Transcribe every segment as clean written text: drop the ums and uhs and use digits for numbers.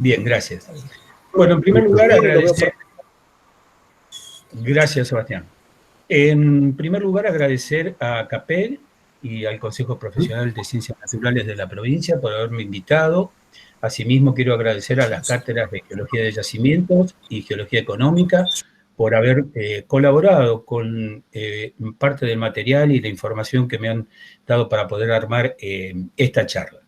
Bien, gracias. Bueno, en primer lugar, agradecer... Gracias, Sebastián. En primer lugar, agradecer a CAPEL y al Consejo Profesional de Ciencias Naturales de la provincia por haberme invitado. Asimismo, quiero agradecer a las cátedras de Geología de Yacimientos y Geología Económica por haber colaborado con parte del material y la información que me han dado para poder armar esta charla.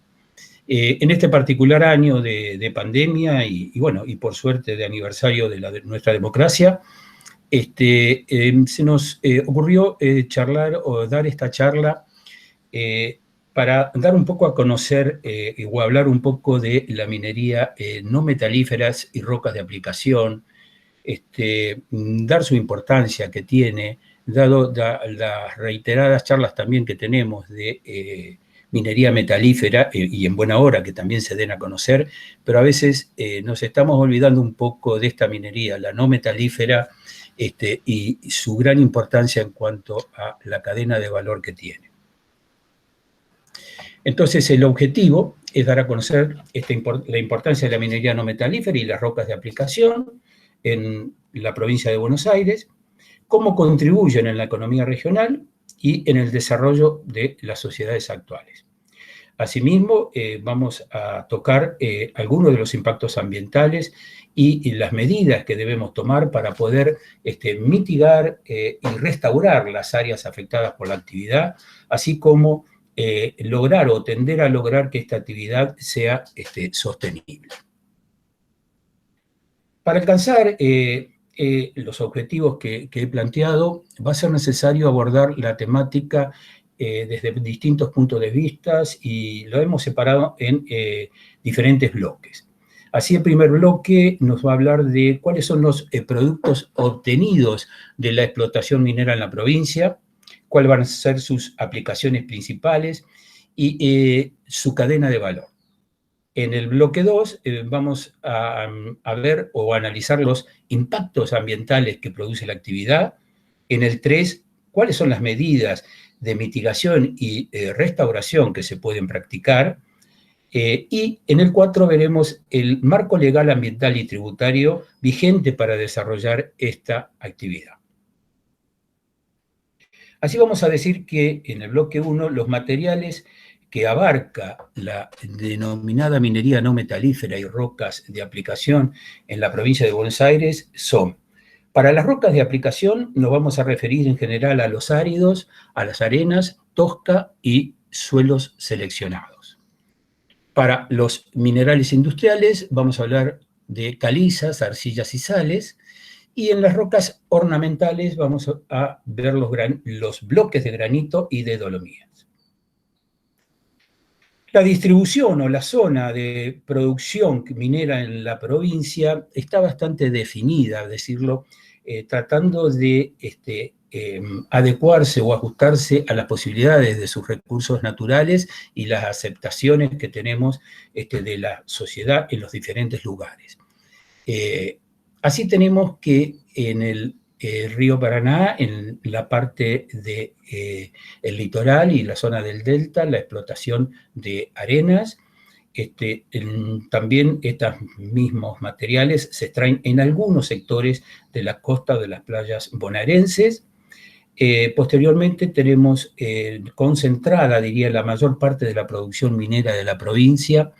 En este particular año de pandemia y bueno, y por suerte de aniversario de nuestra democracia, se nos ocurrió charlar o dar esta charla para dar un poco a conocer o hablar un poco de la minería no metalíferas y rocas de aplicación, dar su importancia que tiene, dado las reiteradas charlas también que tenemos de minería metalífera, y en buena hora que también se den a conocer, pero a veces nos estamos olvidando un poco de esta minería, la no metalífera, y su gran importancia en cuanto a la cadena de valor que tiene. Entonces, el objetivo es dar a conocer la importancia de la minería no metalífera y las rocas de aplicación en la provincia de Buenos Aires, cómo contribuyen en la economía regional y en el desarrollo de las sociedades actuales. Asimismo, vamos a tocar algunos de los impactos ambientales y las medidas que debemos tomar para poder mitigar y restaurar las áreas afectadas por la actividad, así como lograr o tender a lograr que esta actividad sea sostenible. Para alcanzar los objetivos que he planteado, va a ser necesario abordar la temática desde distintos puntos de vista y lo hemos separado en diferentes bloques. Así, el primer bloque nos va a hablar de cuáles son los productos obtenidos de la explotación minera en la provincia, cuáles van a ser sus aplicaciones principales y su cadena de valor. En el bloque 2 vamos a ver o analizar los impactos ambientales que produce la actividad. En el 3, cuáles son las medidas de mitigación y restauración que se pueden practicar. Y en el 4 veremos el marco legal, ambiental y tributario vigente para desarrollar esta actividad. Así vamos a decir que en el bloque 1 los materiales que abarca la denominada minería no metalífera y rocas de aplicación en la provincia de Buenos Aires son: para las rocas de aplicación nos vamos a referir en general a los áridos, a las arenas, tosca y suelos seleccionados. Para los minerales industriales vamos a hablar de calizas, arcillas y sales. Y en las rocas ornamentales vamos a ver los bloques de granito y de dolomías. La distribución o la zona de producción minera en la provincia está bastante definida, a decirlo, tratando de adecuarse o ajustarse a las posibilidades de sus recursos naturales y las aceptaciones que tenemos de la sociedad en los diferentes lugares. Así tenemos que en el río Paraná, en la parte del litoral y la zona del delta, la explotación de arenas. También estos mismos materiales se extraen en algunos sectores de la costa de las playas bonaerenses. Posteriormente tenemos concentrada, diría, la mayor parte de la producción minera de la provincia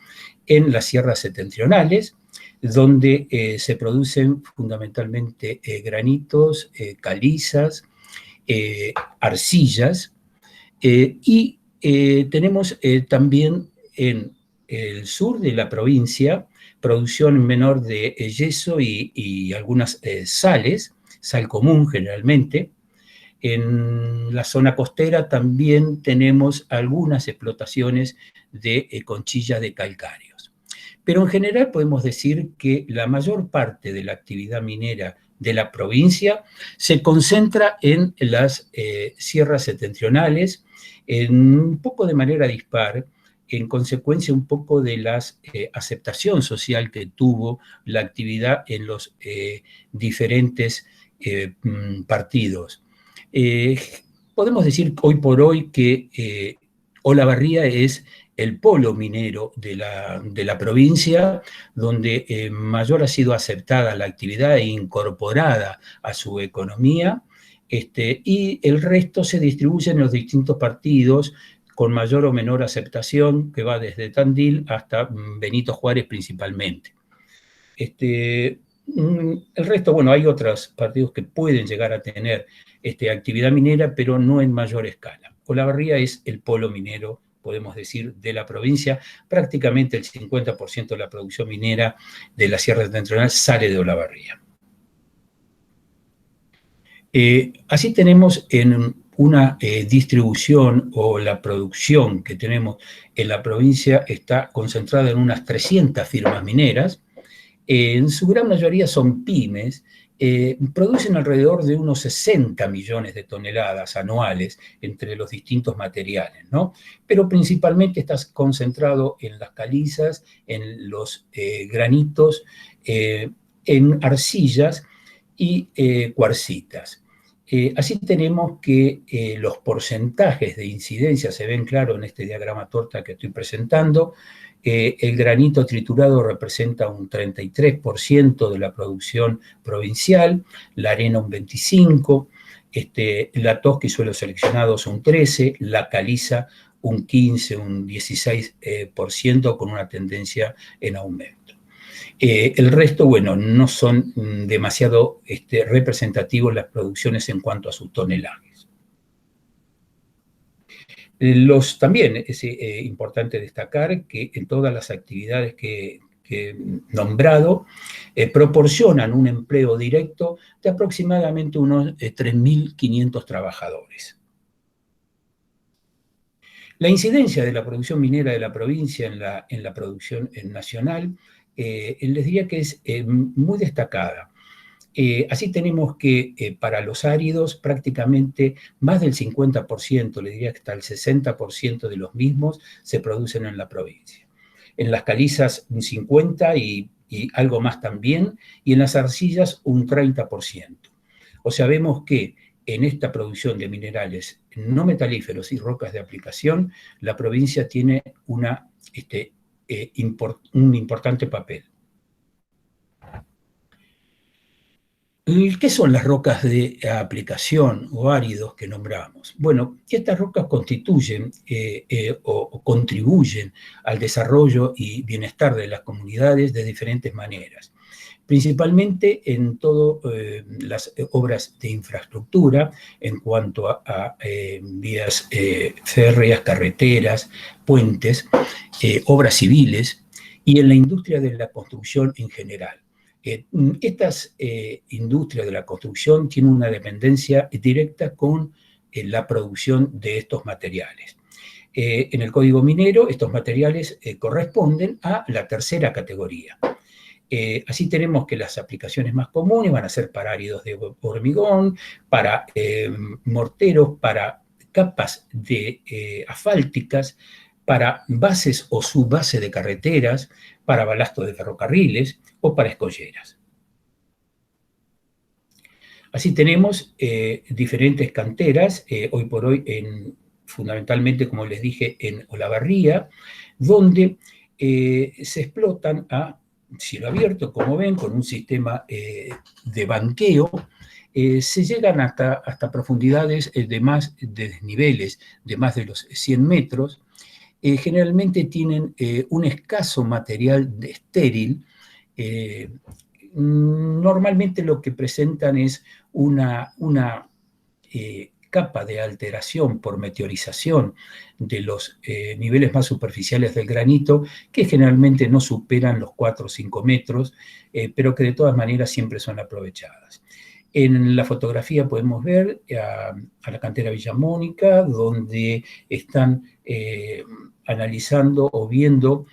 en las sierras septentrionales, donde se producen fundamentalmente granitos, calizas, arcillas, y tenemos también en el sur de la provincia producción menor de yeso y algunas sales, sal común generalmente. En la zona costera también tenemos algunas explotaciones de conchillas de calcáreos. Pero en general podemos decir que la mayor parte de la actividad minera de la provincia se concentra en las sierras septentrionales, un poco de manera dispar, en consecuencia un poco de la aceptación social que tuvo la actividad en los diferentes partidos. Podemos decir hoy por hoy que Olavarría es el polo minero de la provincia, donde mayor ha sido aceptada la actividad e incorporada a su economía, y el resto se distribuye en los distintos partidos con mayor o menor aceptación, que va desde Tandil hasta Benito Juárez principalmente. El resto, bueno, hay otros partidos que pueden llegar a tener actividad minera, pero no en mayor escala. Olavarría es el polo minero, podemos decir, de la provincia. Prácticamente el 50% de la producción minera de la Sierra Septentrional sale de Olavarría. Así tenemos en una distribución o la producción que tenemos en la provincia está concentrada en unas 300 firmas mineras. En su gran mayoría son pymes, producen alrededor de unos 60 millones de toneladas anuales entre los distintos materiales, ¿no? Pero principalmente está concentrado en las calizas, en los granitos, en arcillas y cuarcitas. Así tenemos que los porcentajes de incidencia se ven claro en este diagrama torta que estoy presentando. El granito triturado representa un 33% de la producción provincial, la arena un 25%, la tosca y suelos seleccionados un 13%, la caliza un 15%, un 16% con una tendencia en aumento. El resto, bueno, no son demasiado representativos las producciones en cuanto a sus tonelajes. También es importante destacar que en todas las actividades que he nombrado proporcionan un empleo directo de aproximadamente unos 3.500 trabajadores. La incidencia de la producción minera de la provincia en la producción nacional les diría que es muy destacada. Así tenemos que para los áridos prácticamente más del 50%, le diría que hasta el 60% de los mismos se producen en la provincia. En las calizas un 50% y algo más también, y en las arcillas un 30%. O sea, vemos que en esta producción de minerales no metalíferos y rocas de aplicación, la provincia tiene un importante papel. ¿Qué son las rocas de aplicación o áridos que nombramos? Bueno, estas rocas constituyen o contribuyen al desarrollo y bienestar de las comunidades de diferentes maneras, principalmente en todas las obras de infraestructura en cuanto a vías férreas, carreteras, puentes, obras civiles y en la industria de la construcción en general. Estas industrias de la construcción tienen una dependencia directa con la producción de estos materiales. En el Código Minero, estos materiales corresponden a la tercera categoría. Así tenemos que las aplicaciones más comunes van a ser para áridos de hormigón, para morteros, para capas de asfálticas, para bases o subbases de carreteras, para balastos de ferrocarriles o para escolleras. Así tenemos diferentes canteras, hoy por hoy fundamentalmente, como les dije, en Olavarría, donde se explotan a cielo abierto, como ven, con un sistema de banqueo. Se llegan hasta profundidades de desniveles de más de los 100 metros. Generalmente tienen un escaso material estéril. Normalmente lo que presentan es una capa de alteración por meteorización de los niveles más superficiales del granito, que generalmente no superan los 4 o 5 metros, pero que de todas maneras siempre son aprovechadas. En la fotografía podemos ver a la cantera Villa Mónica, donde están analizando o viendo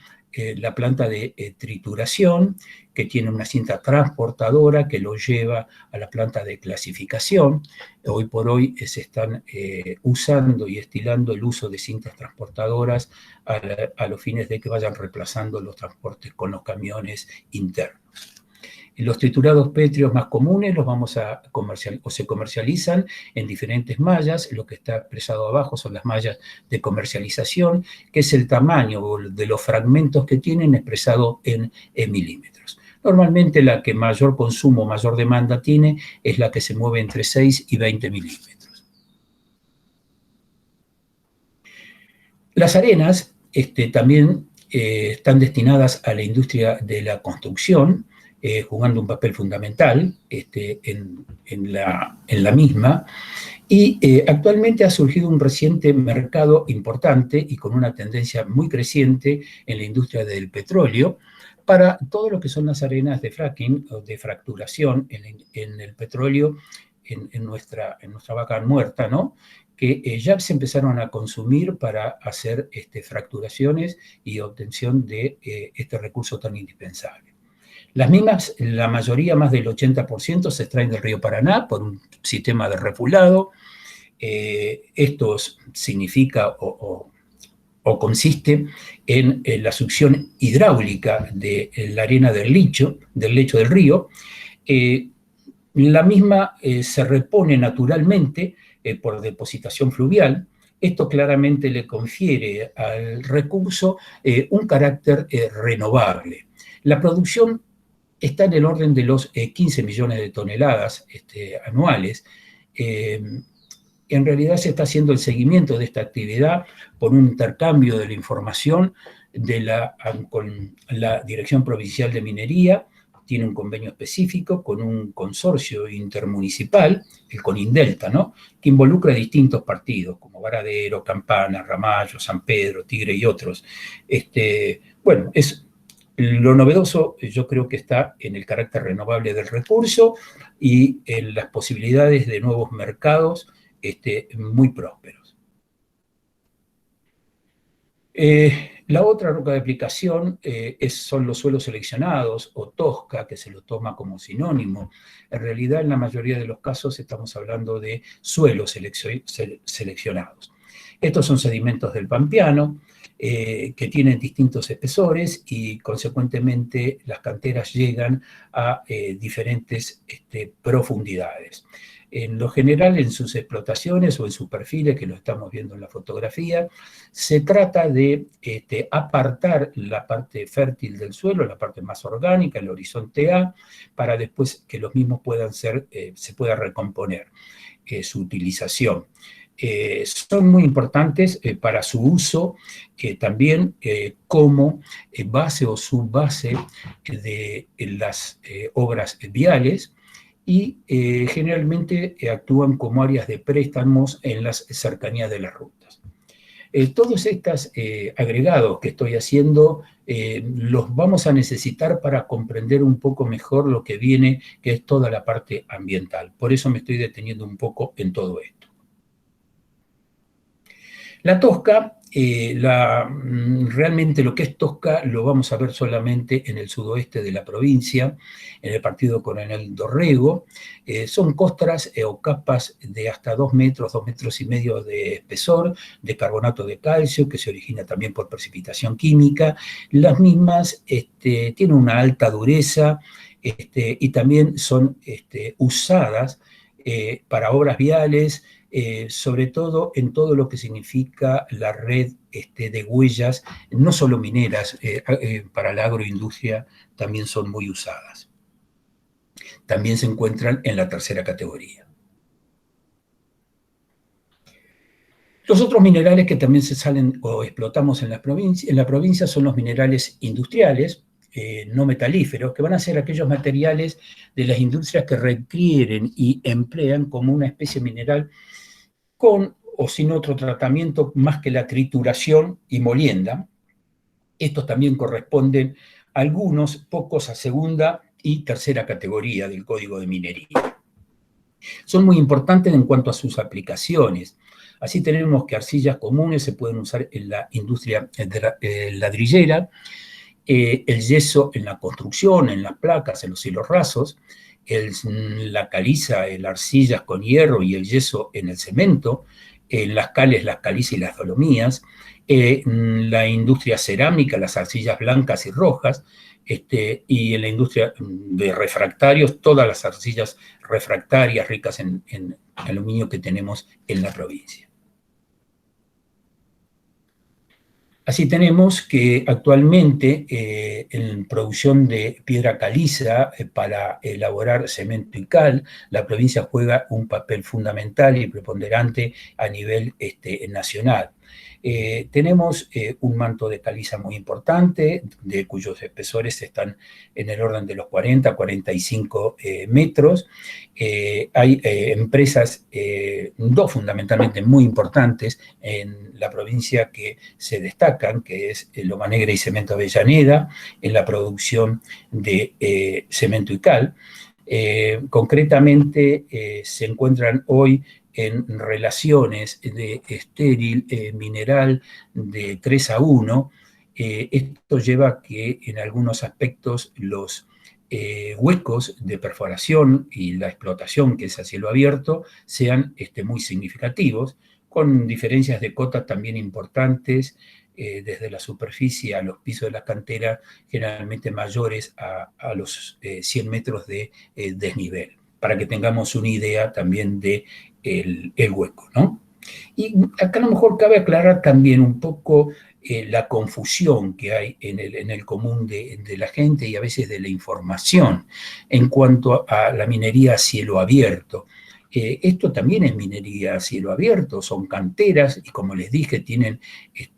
la planta de trituración, que tiene una cinta transportadora que lo lleva a la planta de clasificación. Hoy por hoy se están usando y estilando el uso de cintas transportadoras a los fines de que vayan reemplazando los transportes con los camiones internos. Los triturados pétreos más comunes los vamos a comercializar o se comercializan en diferentes mallas. Lo que está expresado abajo son las mallas de comercialización, que es el tamaño de los fragmentos que tienen expresado en milímetros. Normalmente la que mayor consumo, mayor demanda tiene es la que se mueve entre 6 y 20 milímetros. Las arenas también están destinadas a la industria de la construcción, jugando un papel fundamental en la misma, y actualmente ha surgido un reciente mercado importante y con una tendencia muy creciente en la industria del petróleo para todo lo que son las arenas de fracking o de fracturación en el petróleo, en nuestra vaca muerta, ¿no? Que ya se empezaron a consumir para hacer fracturaciones y obtención de este recurso tan indispensable. Las mismas, la mayoría, más del 80%, se extraen del río Paraná por un sistema de refulado. Esto significa o consiste en la succión hidráulica de la arena del lecho del río. La misma se repone naturalmente por depositación fluvial. Esto claramente le confiere al recurso un carácter renovable. La producción está en el orden de los 15 millones de toneladas anuales. En realidad se está haciendo el seguimiento de esta actividad por un intercambio de la información con la Dirección Provincial de Minería. Tiene un convenio específico con un consorcio intermunicipal, el CONINDELTA, ¿no? Que involucra a distintos partidos, como Varadero, Campana, Ramallo, San Pedro, Tigre y otros. Bueno, lo novedoso yo creo que está en el carácter renovable del recurso y en las posibilidades de nuevos mercados muy prósperos. La otra roca de aplicación son los suelos seleccionados o tosca, que se lo toma como sinónimo. En realidad, en la mayoría de los casos estamos hablando de suelos seleccionados. Estos son sedimentos del Pampeano, que tienen distintos espesores y, consecuentemente, las canteras llegan a diferentes profundidades. En lo general, en sus explotaciones o en sus perfiles, que lo estamos viendo en la fotografía, se trata de apartar la parte fértil del suelo, la parte más orgánica, el horizonte A, para después que los mismos se pueda recomponer su utilización. Son muy importantes para su uso también como base o subbase de las obras viales, y generalmente actúan como áreas de préstamos en las cercanías de las rutas. Todos estos agregados que estoy haciendo los vamos a necesitar para comprender un poco mejor lo que viene, que es toda la parte ambiental. Por eso me estoy deteniendo un poco en todo esto. La tosca, realmente lo que es tosca lo vamos a ver solamente en el sudoeste de la provincia, en el partido Coronel Dorrego. Son costras o capas de hasta 2 metros, 2 metros y medio de espesor, de carbonato de calcio, que se origina también por precipitación química. Las mismas tienen una alta dureza y también son usadas para obras viales, sobre todo en todo lo que significa la red de huellas, no solo mineras, para la agroindustria también son muy usadas. También se encuentran en la tercera categoría. Los otros minerales que también se salen o explotamos en la provincia son los minerales industriales, no metalíferos, que van a ser aquellos materiales de las industrias que requieren y emplean como una especie mineral con o sin otro tratamiento más que la trituración y molienda. Estos también corresponden a algunos, pocos a segunda y tercera categoría del Código de Minería. Son muy importantes en cuanto a sus aplicaciones. Así tenemos que arcillas comunes se pueden usar en la industria ladrillera, el yeso en la construcción, en las placas, en los hilos rasos, la caliza, las arcillas con hierro y el yeso en el cemento, en las cales, las calizas y las dolomías, la industria cerámica, las arcillas blancas y rojas, y en la industria de refractarios, todas las arcillas refractarias ricas en aluminio que tenemos en la provincia. Así tenemos que actualmente en producción de piedra caliza para elaborar cemento y cal, la provincia juega un papel fundamental y preponderante a nivel nacional. Tenemos un manto de caliza muy importante, de cuyos espesores están en el orden de los 40 a 45 metros. Hay empresas, dos fundamentalmente muy importantes en la provincia que se destacan, que es Loma Negra y Cemento Avellaneda, en la producción de cemento y cal. Concretamente se encuentran hoy en relaciones de estéril mineral de 3:1. Esto lleva a que en algunos aspectos los huecos de perforación y la explotación, que es a cielo abierto, sean muy significativos, con diferencias de cotas también importantes, desde la superficie a los pisos de la cantera, generalmente mayores a los 100 metros de desnivel, para que tengamos una idea también de el hueco, ¿no? Y acá a lo mejor cabe aclarar también un poco la confusión que hay en el común de la gente y a veces de la información en cuanto a la minería a cielo abierto. Esto también es minería a cielo abierto, son canteras y como les dije tienen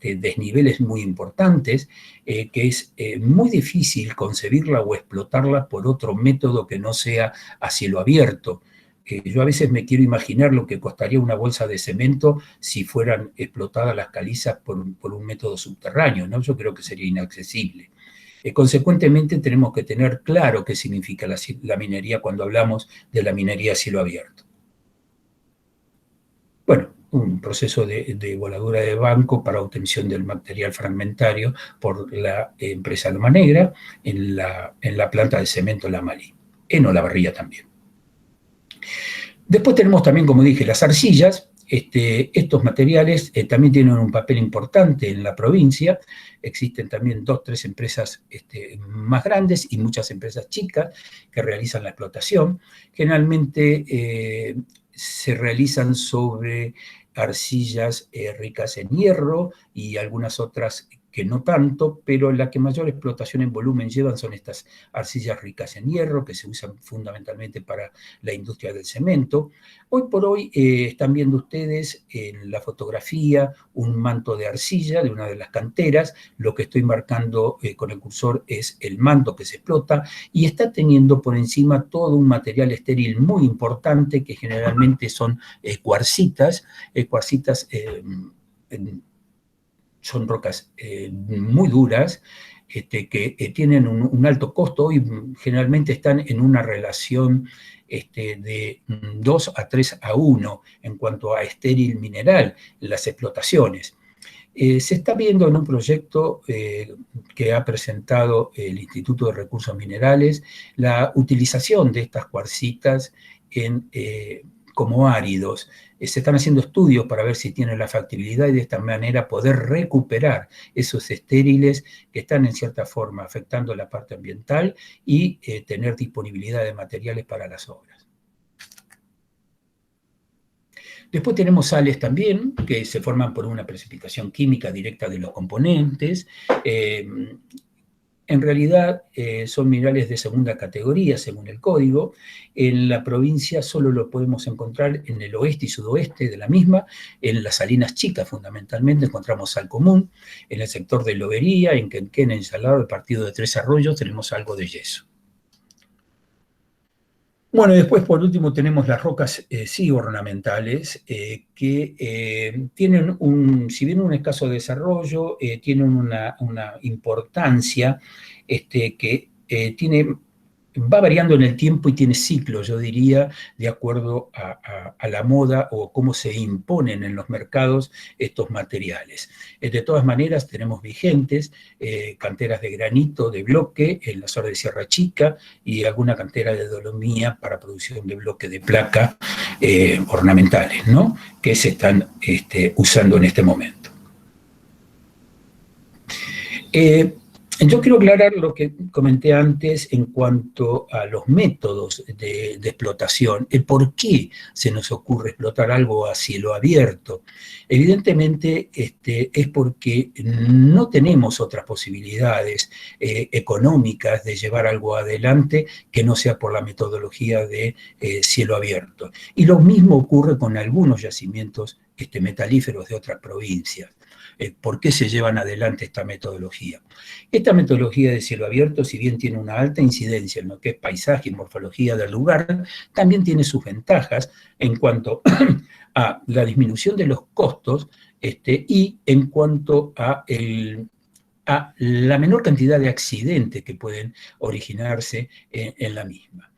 desniveles muy importantes, que es muy difícil concebirla o explotarla por otro método que no sea a cielo abierto. Yo a veces me quiero imaginar lo que costaría una bolsa de cemento si fueran explotadas las calizas por un método subterráneo, ¿no? Yo creo que sería inaccesible. Consecuentemente, tenemos que tener claro qué significa la minería cuando hablamos de la minería a cielo abierto. Bueno, un proceso de voladura de banco para obtención del material fragmentario por la empresa Loma Negra en la planta de cemento La Malí, en Olavarría también. Después tenemos también, como dije, las arcillas. Estos materiales también tienen un papel importante en la provincia. Existen también 2 o 3 empresas más grandes y muchas empresas chicas que realizan la explotación. Generalmente se realizan sobre arcillas ricas en hierro y algunas otras que no tanto, pero la que mayor explotación en volumen llevan son estas arcillas ricas en hierro, que se usan fundamentalmente para la industria del cemento. Hoy por hoy están viendo ustedes en la fotografía un manto de arcilla de una de las canteras. Lo que estoy marcando con el cursor es el manto que se explota y está teniendo por encima todo un material estéril muy importante que generalmente son cuarcitas. Son rocas muy duras, que tienen un alto costo y generalmente están en una relación de 2 a 3:1 en cuanto a estéril mineral, las explotaciones. Se está viendo en un proyecto que ha presentado el Instituto de Recursos Minerales la utilización de estas cuarcitas como áridos. Se están haciendo estudios para ver si tienen la factibilidad y de esta manera poder recuperar esos estériles que están en cierta forma afectando la parte ambiental y tener disponibilidad de materiales para las obras. Después tenemos sales también, que se forman por una precipitación química directa de los componentes. En realidad son minerales de segunda categoría, según el código. En la provincia solo lo podemos encontrar en el oeste y sudoeste de la misma. En las salinas chicas, fundamentalmente, encontramos sal común. En el sector de Lobería, en Quenquén, en Salado, el partido de Tres Arroyos, tenemos algo de yeso. Bueno, y después por último tenemos las rocas sí ornamentales que tienen si bien un escaso desarrollo, tienen una importancia que va variando en el tiempo y tiene ciclos, yo diría, de acuerdo a la moda o cómo se imponen en los mercados estos materiales. De todas maneras, tenemos vigentes canteras de granito, de bloque, en la zona de Sierra Chica, y alguna cantera de dolomía para producción de bloque de placa ornamentales, ¿no? Que se están usando en este momento. Yo quiero aclarar lo que comenté antes en cuanto a los métodos de explotación, el por qué se nos ocurre explotar algo a cielo abierto. Evidentemente es porque no tenemos otras posibilidades económicas de llevar algo adelante que no sea por la metodología de cielo abierto. Y lo mismo ocurre con algunos yacimientos metalíferos de otras provincias. ¿Por qué se llevan adelante esta metodología? Esta metodología de cielo abierto, si bien tiene una alta incidencia en lo que es paisaje y morfología del lugar, también tiene sus ventajas en cuanto a la disminución de los costos y en cuanto a la menor cantidad de accidentes que pueden originarse en la misma.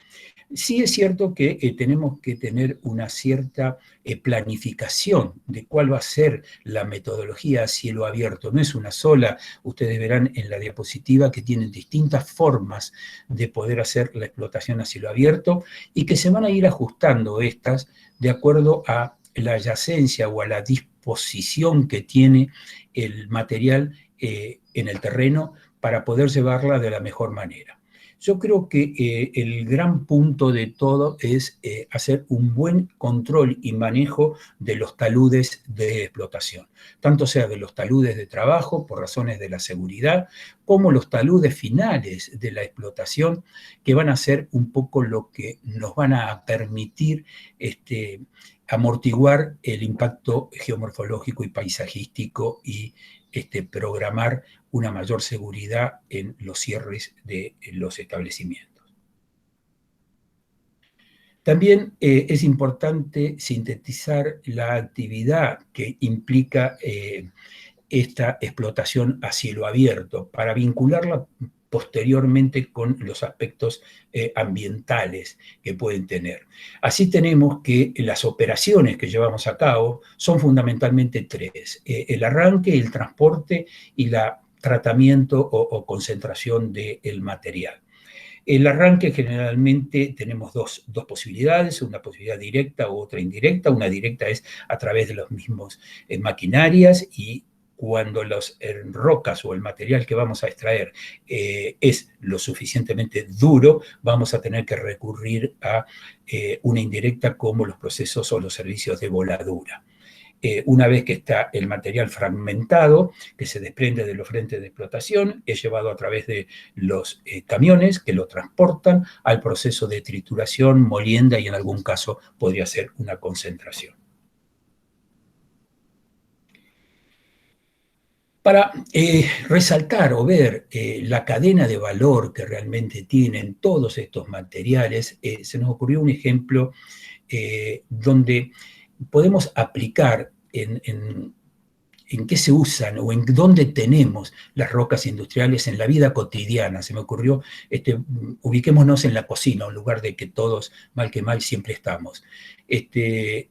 Sí es cierto que tenemos que tener una cierta planificación de cuál va a ser la metodología a cielo abierto. No es una sola, ustedes verán en la diapositiva que tienen distintas formas de poder hacer la explotación a cielo abierto y que se van a ir ajustando estas de acuerdo a la yacencia o a la disposición que tiene el material en el terreno para poder llevarla de la mejor manera. Yo creo que el gran punto de todo es hacer un buen control y manejo de los taludes de explotación, tanto sea de los taludes de trabajo por razones de la seguridad, como los taludes finales de la explotación, que van a ser un poco lo que nos van a permitir amortiguar el impacto geomorfológico y paisajístico y programar una mayor seguridad en los cierres de los establecimientos. También es importante sintetizar la actividad que implica esta explotación a cielo abierto para vincularla posteriormente con los aspectos ambientales que pueden tener. Así tenemos que las operaciones que llevamos a cabo son fundamentalmente tres: el arranque, el transporte y la tratamiento o concentración del material. El arranque generalmente tenemos dos posibilidades, una posibilidad directa u otra indirecta. Una directa es a través de los mismos maquinarias, y cuando las rocas o el material que vamos a extraer es lo suficientemente duro, vamos a tener que recurrir a una indirecta como los procesos o los servicios de voladura. Una vez que está el material fragmentado, que se desprende de los frentes de explotación, es llevado a través de los camiones que lo transportan al proceso de trituración, molienda y en algún caso podría ser una concentración. Para resaltar o ver la cadena de valor que realmente tienen todos estos materiales, se nos ocurrió un ejemplo donde podemos aplicar en qué se usan o en dónde tenemos las rocas industriales en la vida cotidiana. Se me ocurrió, ubiquémonos en la cocina, un lugar de que todos, mal que mal, siempre estamos.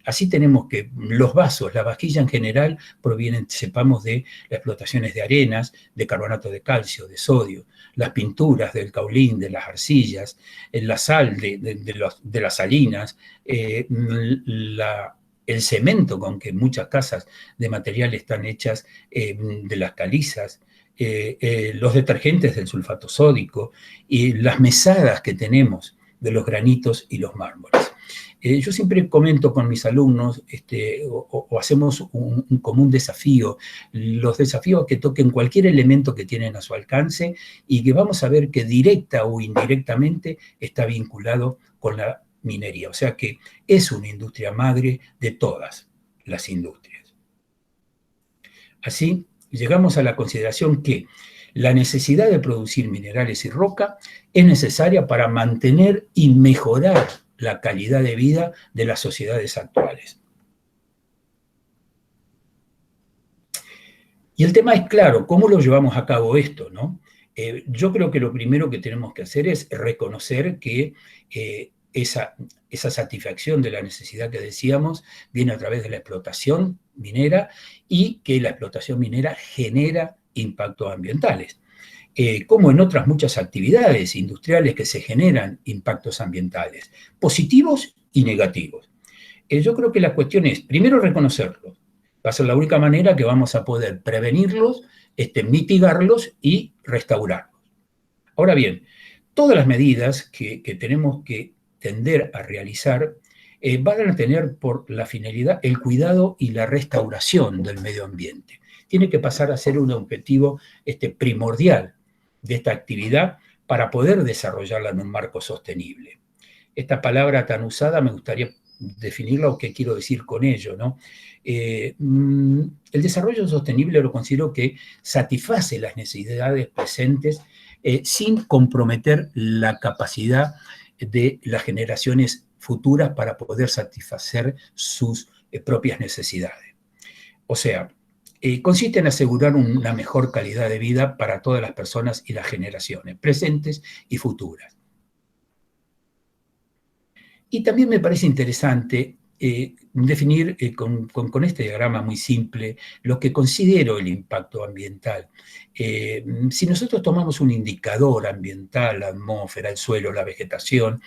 Así tenemos que los vasos, la vajilla en general, provienen, sepamos, de las explotaciones de arenas, de carbonato de calcio, de sodio, las pinturas del caolín, de las arcillas, la sal de las salinas, el cemento con que muchas casas de material están hechas, de las calizas, los detergentes del sulfato sódico y las mesadas que tenemos de los granitos y los mármoles. Yo siempre comento con mis alumnos o hacemos un común desafío, los desafíos que toquen cualquier elemento que tienen a su alcance y que vamos a ver que directa o indirectamente está vinculado con la minería. O sea que es una industria madre de todas las industrias. Así, llegamos a la consideración que la necesidad de producir minerales y roca es necesaria para mantener y mejorar la calidad de vida de las sociedades actuales. Y el tema es claro, ¿cómo lo llevamos a cabo esto, no? Yo creo que lo primero que tenemos que hacer es reconocer que esa satisfacción de la necesidad que decíamos viene a través de la explotación minera y que la explotación minera genera impactos ambientales. Como en otras muchas actividades industriales que se generan impactos ambientales, positivos y negativos. Yo creo que la cuestión es, primero, reconocerlos. Va a ser la única manera que vamos a poder prevenirlos mitigarlos y restaurarlos. Ahora bien, todas las medidas que tenemos que tender a realizar van a tener por la finalidad el cuidado y la restauración del medio ambiente. Tiene que pasar a ser un objetivo primordial de esta actividad para poder desarrollarla en un marco sostenible. Esta palabra tan usada me gustaría definirla o qué quiero decir con ello, ¿no? El desarrollo sostenible lo considero que satisface las necesidades presentes sin comprometer la capacidad de las generaciones futuras para poder satisfacer sus propias necesidades. O sea, consiste en asegurar una mejor calidad de vida para todas las personas y las generaciones presentes y futuras. Y también me parece interesante definir con este diagrama muy simple lo que considero el impacto ambiental. Si nosotros tomamos un indicador ambiental, la atmósfera, el suelo, la vegetación,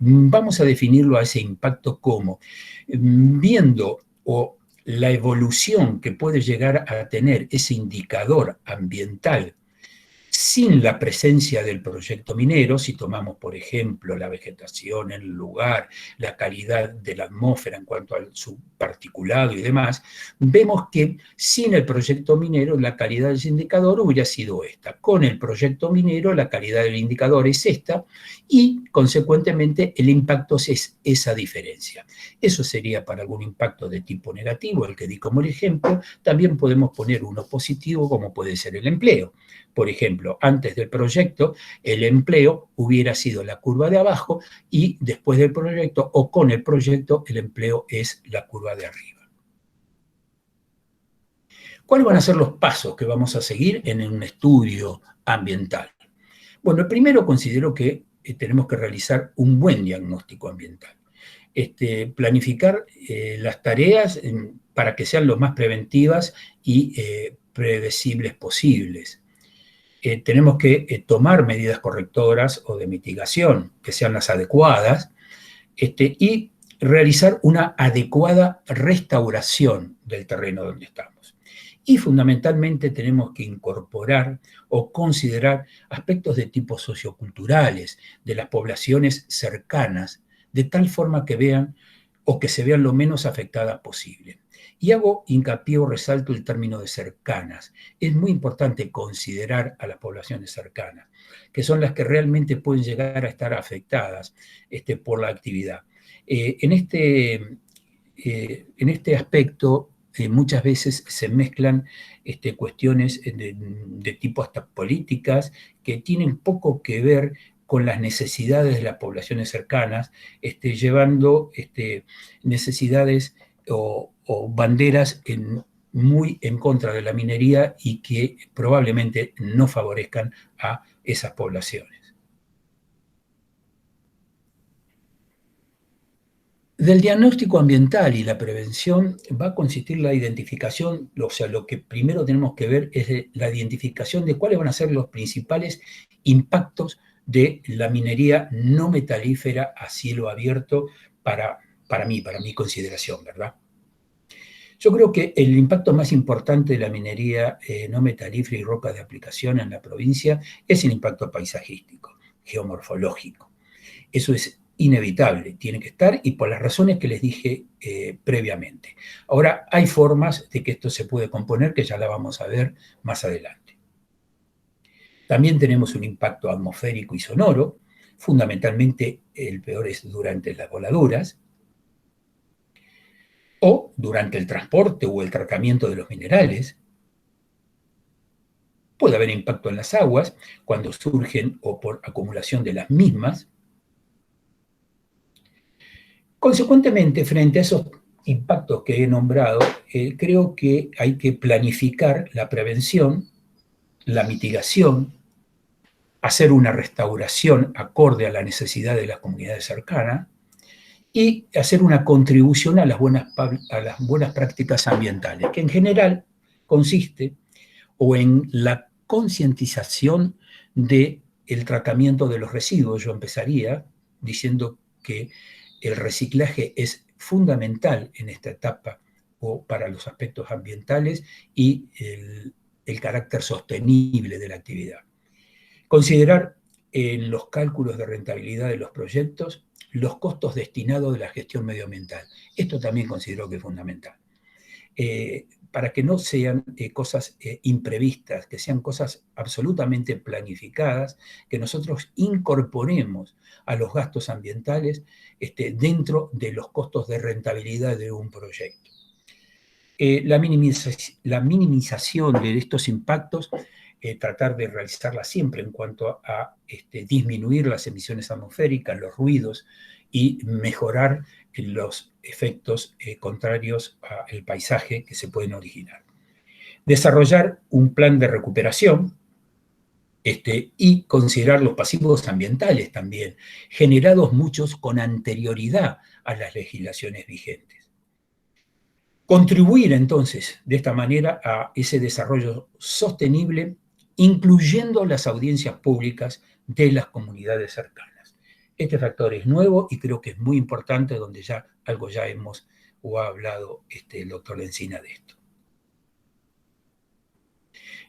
vamos a definirlo a ese impacto como viendo la evolución que puede llegar a tener ese indicador ambiental sin la presencia del proyecto minero. Si tomamos, por ejemplo, la vegetación, el lugar, la calidad de la atmósfera en cuanto a su particulado y demás, vemos que sin el proyecto minero la calidad del indicador hubiera sido esta. Con el proyecto minero la calidad del indicador es esta y, consecuentemente, el impacto es esa diferencia. Eso sería para algún impacto de tipo negativo, el que di como ejemplo. También podemos poner uno positivo, como puede ser el empleo. Por ejemplo, antes del proyecto, el empleo hubiera sido la curva de abajo y después del proyecto o con el proyecto, el empleo es la curva de arriba. ¿Cuáles van a ser los pasos que vamos a seguir en un estudio ambiental? Bueno, el primero considero que tenemos que realizar un buen diagnóstico ambiental. Planificar las tareas para que sean lo más preventivas y predecibles posibles. Tenemos que tomar medidas correctoras o de mitigación que sean las adecuadas y realizar una adecuada restauración del terreno donde estamos. Y fundamentalmente tenemos que incorporar o considerar aspectos de tipo socioculturales de las poblaciones cercanas, de tal forma que vean o que se vean lo menos afectadas posible. Y hago hincapié o resalto el término de cercanas. Es muy importante considerar a las poblaciones cercanas, que son las que realmente pueden llegar a estar afectadas por la actividad. En este aspecto, muchas veces se mezclan cuestiones de tipo hasta políticas que tienen poco que ver con las necesidades de las poblaciones cercanas, llevando necesidades o banderas muy en contra de la minería y que probablemente no favorezcan a esas poblaciones. Del diagnóstico ambiental y la prevención va a consistir la identificación, o sea, lo que primero tenemos que ver es la identificación de cuáles van a ser los principales impactos de la minería no metalífera a cielo abierto para mi consideración, ¿verdad? Yo creo que el impacto más importante de la minería no metalífera y roca de aplicación en la provincia es el impacto paisajístico, geomorfológico. Eso es inevitable, tiene que estar y por las razones que les dije previamente. Ahora, hay formas de que esto se puede componer que ya la vamos a ver más adelante. También tenemos un impacto atmosférico y sonoro, fundamentalmente el peor es durante las voladuras, o durante el transporte o el tratamiento de los minerales. Puede haber impacto en las aguas cuando surgen o por acumulación de las mismas. Consecuentemente, frente a esos impactos que he nombrado, creo que hay que planificar la prevención, la mitigación, hacer una restauración acorde a la necesidad de las comunidades cercanas y hacer una contribución a las buenas prácticas ambientales, que en general consiste o en la concientización del tratamiento de los residuos. Yo empezaría diciendo que el reciclaje es fundamental en esta etapa o para los aspectos ambientales y el carácter sostenible de la actividad. Considerar en los cálculos de rentabilidad de los proyectos los costos destinados de la gestión medioambiental. Esto también considero que es fundamental. Para que no sean cosas imprevistas, que sean cosas absolutamente planificadas, que nosotros incorporemos a los gastos ambientales dentro de los costos de rentabilidad de un proyecto. La minimización de estos impactos, tratar de realizarla siempre en cuanto a disminuir las emisiones atmosféricas, los ruidos y mejorar los efectos contrarios al paisaje que se pueden originar. Desarrollar un plan de recuperación y considerar los pasivos ambientales también, generados muchos con anterioridad a las legislaciones vigentes. Contribuir entonces de esta manera a ese desarrollo sostenible, incluyendo las audiencias públicas de las comunidades cercanas. Este factor es nuevo y creo que es muy importante, donde ya algo ya hemos o ha hablado el doctor Lencina de esto.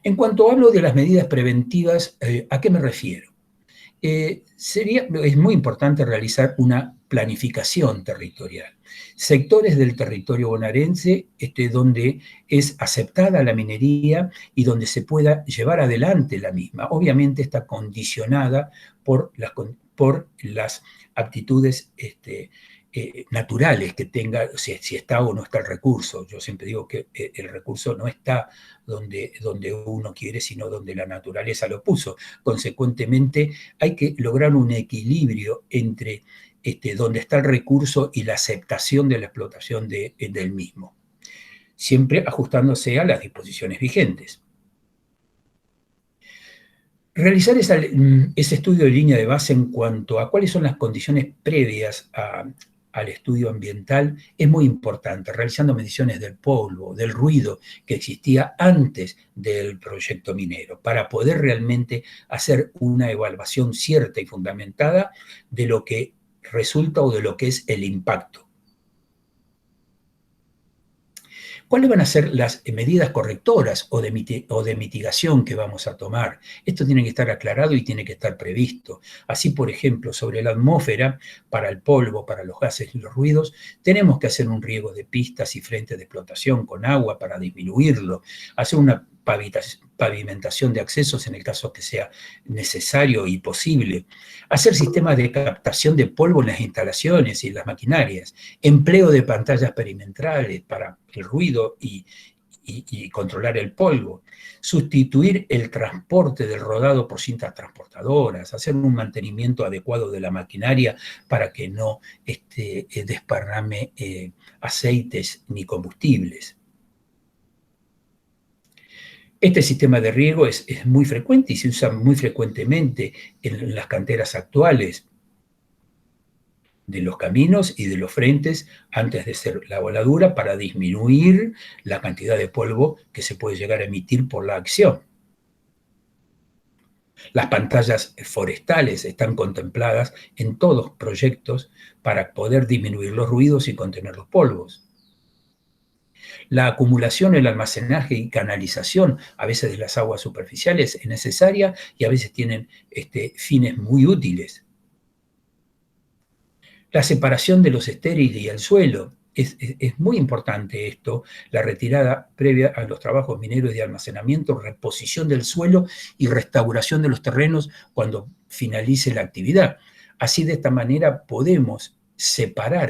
En cuanto hablo de las medidas preventivas, ¿a qué me refiero? Es muy importante realizar una planificación territorial. Sectores del territorio bonaerense donde es aceptada la minería y donde se pueda llevar adelante la misma. Obviamente está condicionada por las aptitudes naturales que tenga, si está o no está el recurso. Yo siempre digo que el recurso no está donde uno quiere, sino donde la naturaleza lo puso. Consecuentemente, hay que lograr un equilibrio entre donde está el recurso y la aceptación de la explotación del mismo, siempre ajustándose a las disposiciones vigentes. Realizar ese estudio de línea de base en cuanto a cuáles son las condiciones previas al estudio ambiental es muy importante, realizando mediciones del polvo, del ruido que existía antes del proyecto minero, para poder realmente hacer una evaluación cierta y fundamentada de lo que resulta o de lo que es el impacto. ¿Cuáles van a ser las medidas correctoras o de mitigación que vamos a tomar? Esto tiene que estar aclarado y tiene que estar previsto. Así, por ejemplo, sobre la atmósfera, para el polvo, para los gases y los ruidos, tenemos que hacer un riego de pistas y frentes de explotación con agua para disminuirlo, hacer una pavimentación de accesos en el caso que sea necesario y posible, hacer sistemas de captación de polvo en las instalaciones y en las maquinarias, empleo de pantallas perimetrales para el ruido y controlar el polvo, sustituir el transporte del rodado por cintas transportadoras, hacer un mantenimiento adecuado de la maquinaria para que no desparrame aceites ni combustibles. Este sistema de riego es muy frecuente y se usa muy frecuentemente en las canteras actuales de los caminos y de los frentes antes de hacer la voladura para disminuir la cantidad de polvo que se puede llegar a emitir por la acción. Las pantallas forestales están contempladas en todos proyectos para poder disminuir los ruidos y contener los polvos. La acumulación, el almacenaje y canalización, a veces de las aguas superficiales, es necesaria y a veces tienen fines muy útiles. La separación de los estériles y el suelo. Es muy importante esto, la retirada previa a los trabajos mineros de almacenamiento, reposición del suelo y restauración de los terrenos cuando finalice la actividad. Así, de esta manera, podemos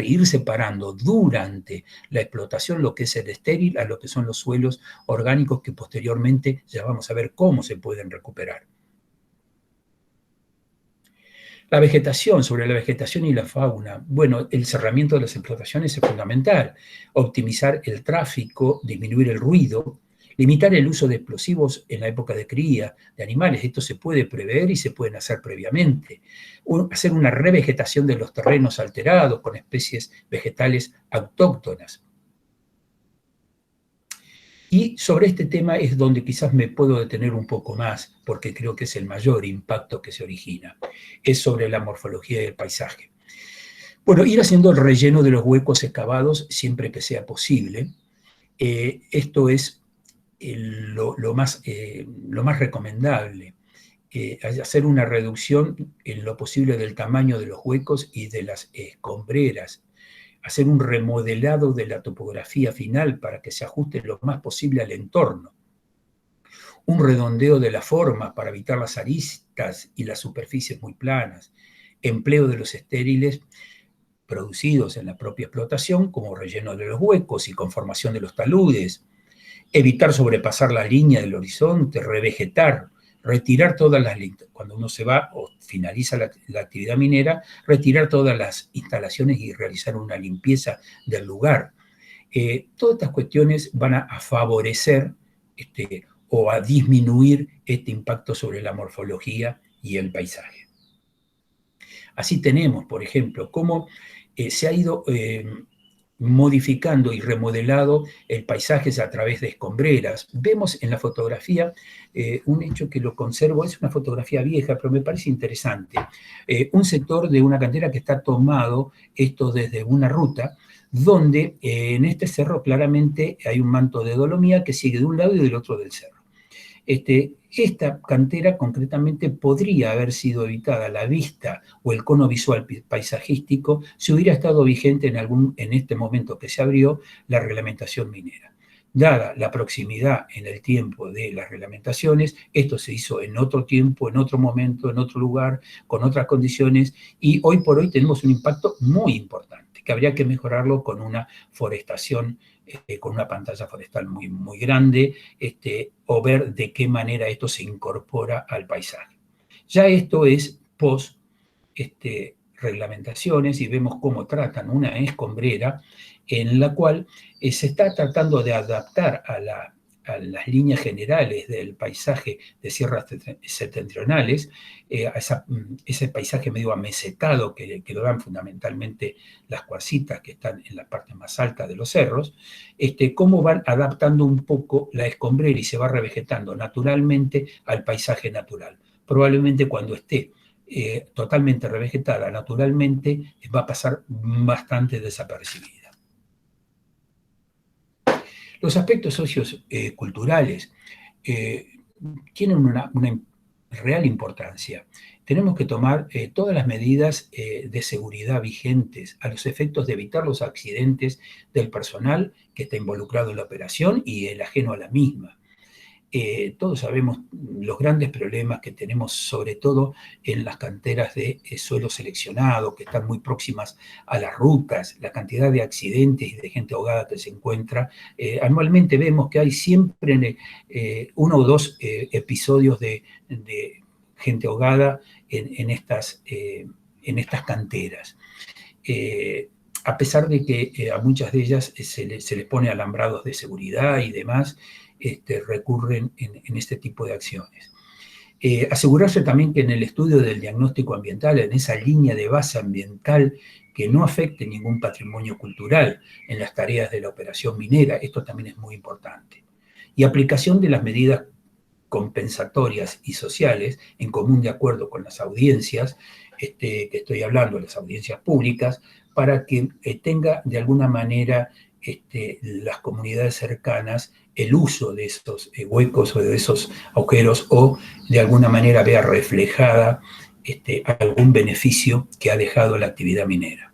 ir separando durante la explotación lo que es el estéril a lo que son los suelos orgánicos que posteriormente ya vamos a ver cómo se pueden recuperar. La vegetación, sobre la vegetación y la fauna. Bueno, el cerramiento de las explotaciones es fundamental. Optimizar el tráfico, disminuir el ruido, limitar el uso de explosivos en la época de cría de animales. Esto se puede prever y se pueden hacer previamente. Hacer una revegetación de los terrenos alterados con especies vegetales autóctonas. Y sobre este tema es donde quizás me puedo detener un poco más, porque creo que es el mayor impacto que se origina. Es sobre la morfología del paisaje. Bueno, ir haciendo el relleno de los huecos excavados siempre que sea posible. Esto es lo más recomendable. Hacer una reducción en lo posible del tamaño de los huecos y de las escombreras, hacer un remodelado de la topografía final para que se ajuste lo más posible al entorno, un redondeo de la forma para evitar las aristas y las superficies muy planas, empleo de los estériles producidos en la propia explotación como relleno de los huecos y conformación de los taludes, evitar sobrepasar la línea del horizonte, revegetar, retirar todas las, cuando uno se va o finaliza la actividad minera, retirar todas las instalaciones y realizar una limpieza del lugar. Todas estas cuestiones van a favorecer o a disminuir este impacto sobre la morfología y el paisaje. Así tenemos, por ejemplo, cómo se ha ido modificando y remodelado el paisaje a través de escombreras. Vemos en la fotografía un hecho que lo conservo, es una fotografía vieja, pero me parece interesante. Un sector de una cantera que está tomado, esto desde una ruta, donde en este cerro claramente hay un manto de dolomía que sigue de un lado y del otro del cerro. Esta cantera concretamente podría haber sido evitada la vista o el cono visual paisajístico si hubiera estado vigente en este momento que se abrió la reglamentación minera. Dada la proximidad en el tiempo de las reglamentaciones, esto se hizo en otro tiempo, en otro momento, en otro lugar, con otras condiciones, y hoy por hoy tenemos un impacto muy importante, que habría que mejorarlo con una forestación, con una pantalla forestal muy, muy grande, o ver de qué manera esto se incorpora al paisaje. Ya esto es post reglamentaciones y vemos cómo tratan una escombrera en la cual se está tratando de adaptar a las líneas generales del paisaje de sierras septentrionales, a ese paisaje medio amesetado que lo dan fundamentalmente las cuarcitas que están en la parte más alta de los cerros, cómo van adaptando un poco la escombrera y se va revegetando naturalmente al paisaje natural. Probablemente cuando esté totalmente revegetada naturalmente va a pasar bastante desapercibida. Los aspectos socioculturales tienen una real importancia. Tenemos que tomar todas las medidas de seguridad vigentes a los efectos de evitar los accidentes del personal que está involucrado en la operación y el ajeno a la misma. Todos sabemos los grandes problemas que tenemos, sobre todo en las canteras de suelo seleccionado, que están muy próximas a las rutas, la cantidad de accidentes y de gente ahogada que se encuentra. Anualmente vemos que hay siempre uno o dos episodios de gente ahogada en estas canteras. A pesar de que a muchas de ellas se les pone alambrados de seguridad y demás, recurren en este tipo de acciones. Asegurarse también que en el estudio del diagnóstico ambiental, en esa línea de base ambiental, que no afecte ningún patrimonio cultural en las tareas de la operación minera, esto también es muy importante. Y aplicación de las medidas compensatorias y sociales, en común de acuerdo con las audiencias, que estoy hablando, las audiencias públicas, para que tenga de alguna manera las comunidades cercanas el uso de esos huecos o de esos agujeros o de alguna manera vea reflejada algún beneficio que ha dejado la actividad minera.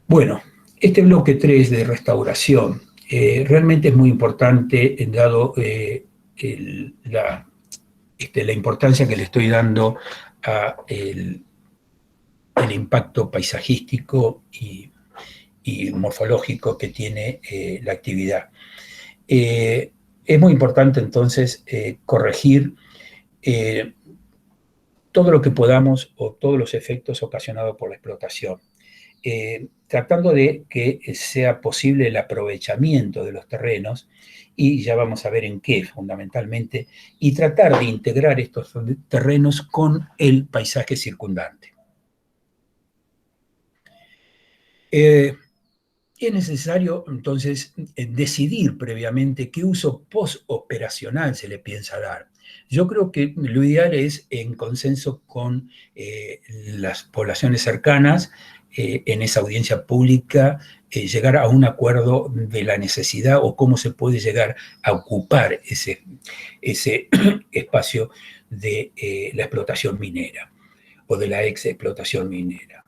Bueno, este bloque 3 de restauración realmente es muy importante dado la importancia que le estoy dando a el impacto paisajístico y morfológico que tiene la actividad. Es muy importante entonces corregir todo lo que podamos o todos los efectos ocasionados por la explotación, tratando de que sea posible el aprovechamiento de los terrenos, y ya vamos a ver en qué fundamentalmente, y tratar de integrar estos terrenos con el paisaje circundante. Es necesario, entonces, decidir previamente qué uso postoperacional se le piensa dar. Yo creo que lo ideal es, en consenso con las poblaciones cercanas, en esa audiencia pública llegar a un acuerdo de la necesidad o cómo se puede llegar a ocupar ese espacio de la explotación minera o de la ex explotación minera.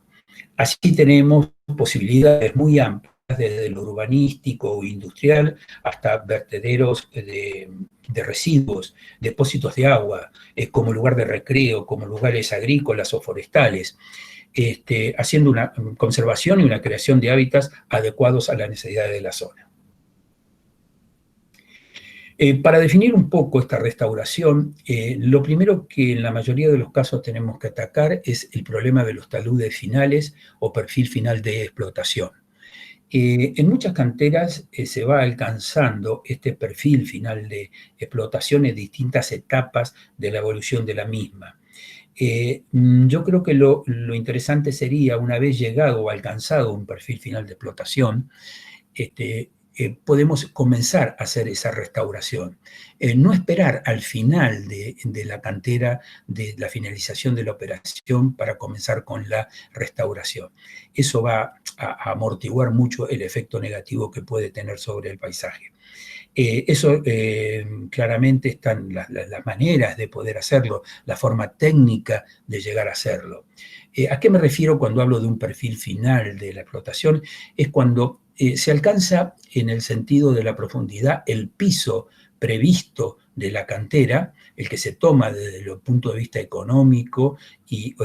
Así tenemos posibilidades muy amplias, desde lo urbanístico o industrial hasta vertederos de residuos, depósitos de agua, como lugar de recreo, como lugares agrícolas o forestales, haciendo una conservación y una creación de hábitats adecuados a las necesidades de la zona. Para definir un poco esta restauración, lo primero que en la mayoría de los casos tenemos que atacar es el problema de los taludes finales o perfil final de explotación. En muchas canteras se va alcanzando este perfil final de explotación en distintas etapas de la evolución de la misma. Yo creo que lo interesante sería, una vez llegado o alcanzado un perfil final de explotación, podemos comenzar a hacer esa restauración. No esperar al final de la cantera, de la finalización de la operación para comenzar con la restauración. Eso va a amortiguar mucho el efecto negativo que puede tener sobre el paisaje. Eso claramente están las maneras de poder hacerlo, la forma técnica de llegar a hacerlo. ¿A qué me refiero cuando hablo de un perfil final de la explotación? Es cuando se alcanza en el sentido de la profundidad el piso previsto de la cantera, el que se toma desde el punto de vista económico y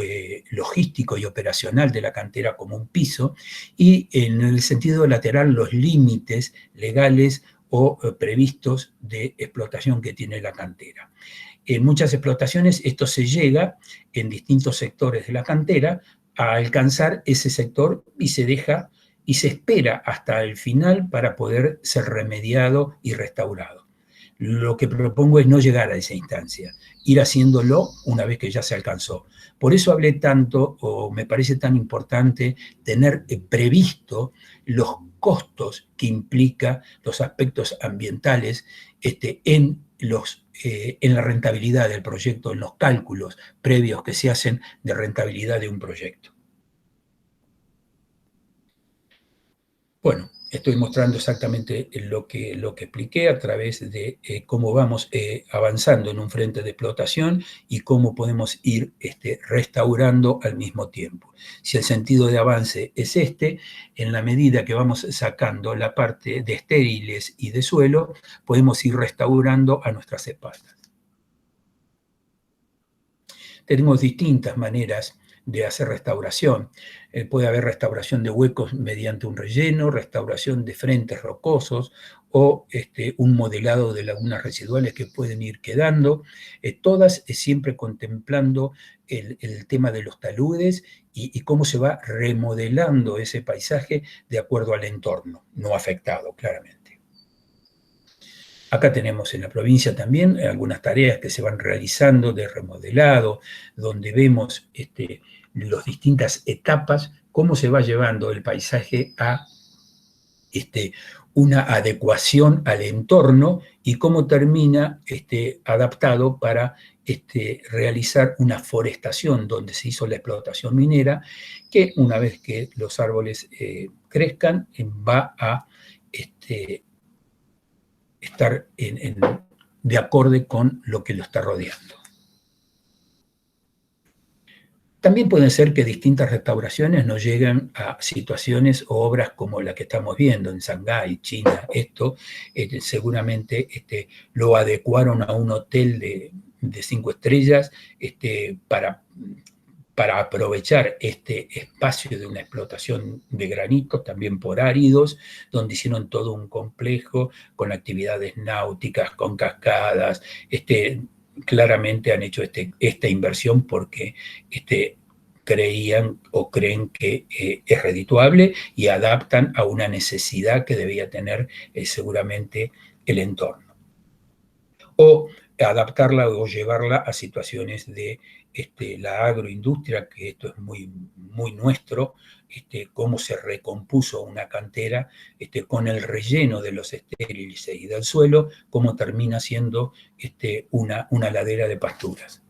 logístico y operacional de la cantera como un piso, y en el sentido lateral los límites legales o previstos de explotación que tiene la cantera. En muchas explotaciones esto se llega en distintos sectores de la cantera a alcanzar ese sector y se deja y se espera hasta el final para poder ser remediado y restaurado. Lo que propongo es no llegar a esa instancia, ir haciéndolo una vez que ya se alcanzó. Por eso hablé tanto, o me parece tan importante, tener previsto los costos que implica los aspectos ambientales en la rentabilidad del proyecto, en los cálculos previos que se hacen de rentabilidad de un proyecto. Bueno, estoy mostrando exactamente lo que expliqué a través de cómo vamos avanzando en un frente de explotación y cómo podemos ir restaurando al mismo tiempo. Si el sentido de avance es en la medida que vamos sacando la parte de estériles y de suelo, podemos ir restaurando a nuestras espaldas. Tenemos distintas maneras de hacer restauración. Puede haber restauración de huecos mediante un relleno, restauración de frentes rocosos o un modelado de lagunas residuales que pueden ir quedando, todas siempre contemplando el tema de los taludes y cómo se va remodelando ese paisaje de acuerdo al entorno, no afectado, claramente. Acá tenemos en la provincia también algunas tareas que se van realizando de remodelado, donde vemos las distintas etapas, cómo se va llevando el paisaje a una adecuación al entorno y cómo termina adaptado para realizar una forestación donde se hizo la explotación minera, que una vez que los árboles crezcan, va a estar de acorde con lo que lo está rodeando. También puede ser que distintas restauraciones nos lleguen a situaciones o obras como la que estamos viendo en Shanghái, China. Esto seguramente lo adecuaron a un hotel de 5 estrellas para aprovechar este espacio de una explotación de granitos, también por áridos, donde hicieron todo un complejo con actividades náuticas, con cascadas. Claramente han hecho esta inversión porque creían o creen que es redituable y adaptan a una necesidad que debía tener seguramente el entorno. O adaptarla o llevarla a situaciones de la agroindustria, que esto es muy, muy nuestro, cómo se recompuso una cantera con el relleno de los estériles y del suelo, cómo termina siendo una ladera de pasturas.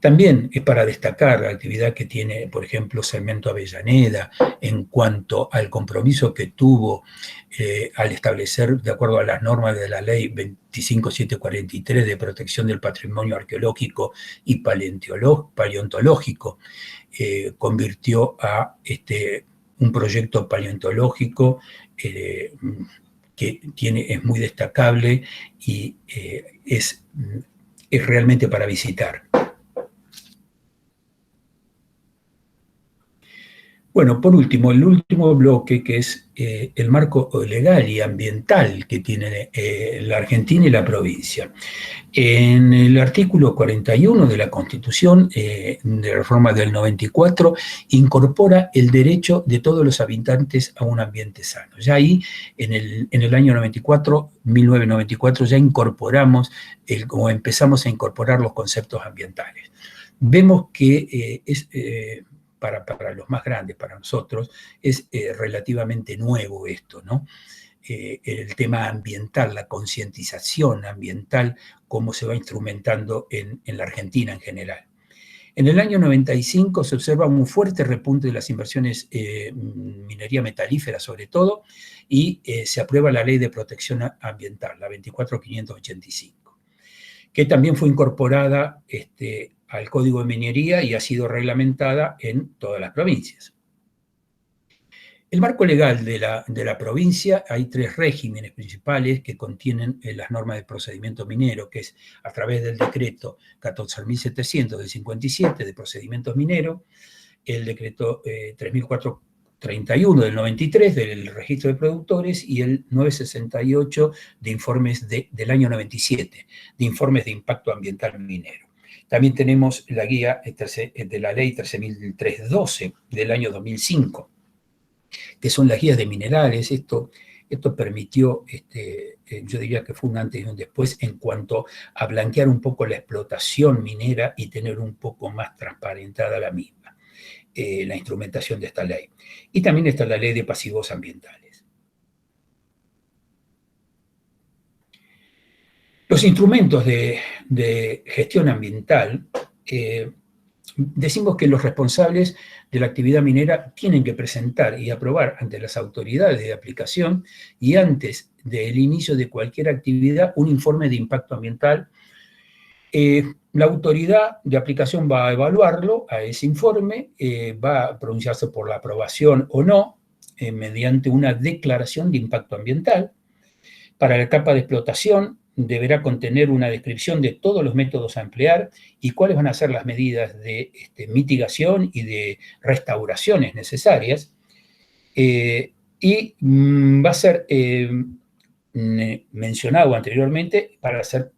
También es para destacar la actividad que tiene, por ejemplo, Cemento Avellaneda en cuanto al compromiso que tuvo al establecer, de acuerdo a las normas de la ley 25743 de protección del patrimonio arqueológico y paleontológico, convirtió a un proyecto paleontológico que es muy destacable y es realmente para visitar. Bueno, por último, el último bloque, que es el marco legal y ambiental que tiene la Argentina y la provincia. En el artículo 41 de la Constitución de Reforma del 94 incorpora el derecho de todos los habitantes a un ambiente sano. Ya ahí, en el año 1994, ya incorporamos, o empezamos a incorporar los conceptos ambientales. Vemos que para los más grandes, para nosotros, es relativamente nuevo esto, ¿no? El tema ambiental, la concientización ambiental, cómo se va instrumentando en la Argentina en general. En el año 95 se observa un fuerte repunte de las inversiones minería metalífera sobre todo, y se aprueba la Ley de Protección Ambiental, la 24585, que también fue incorporada al Código de Minería y ha sido reglamentada en todas las provincias. El marco legal de la provincia, hay 3 regímenes principales que contienen las normas de procedimiento minero, que es a través del decreto 14.700 del 57 de procedimientos mineros, el decreto 3.431 del 93 del registro de productores y el 968 de informes del año 97, de informes de impacto ambiental minero. También tenemos la guía de la ley 13.312 del año 2005, que son las guías de minerales. Esto permitió, yo diría que fue un antes y un después en cuanto a blanquear un poco la explotación minera y tener un poco más transparentada la misma, la instrumentación de esta ley. Y también está la ley de pasivos ambientales. Los instrumentos de gestión ambiental, decimos que los responsables de la actividad minera tienen que presentar y aprobar ante las autoridades de aplicación y antes del inicio de cualquier actividad un informe de impacto ambiental. La autoridad de aplicación va a evaluarlo, a ese informe, va a pronunciarse por la aprobación o no, mediante una declaración de impacto ambiental. Para la etapa de explotación deberá contener una descripción de todos los métodos a emplear y cuáles van a ser las medidas de mitigación y de restauraciones necesarias. Y va a ser mencionado anteriormente para ser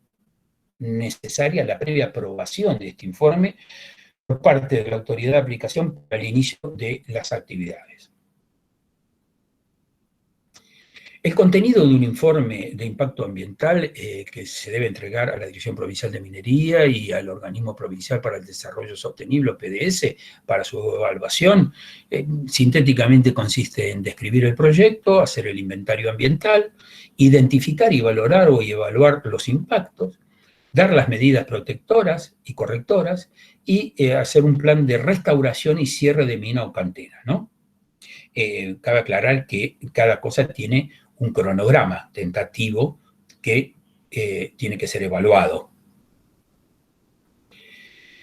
necesaria la previa aprobación de este informe por parte de la autoridad de aplicación para el inicio de las actividades. El contenido de un informe de impacto ambiental que se debe entregar a la Dirección Provincial de Minería y al Organismo Provincial para el Desarrollo Sostenible, o PDS, para su evaluación, sintéticamente consiste en describir el proyecto, hacer el inventario ambiental, identificar y valorar o evaluar los impactos, dar las medidas protectoras y correctoras y hacer un plan de restauración y cierre de mina o cantera, ¿no? Cabe aclarar que cada cosa tiene un cronograma tentativo que tiene que ser evaluado.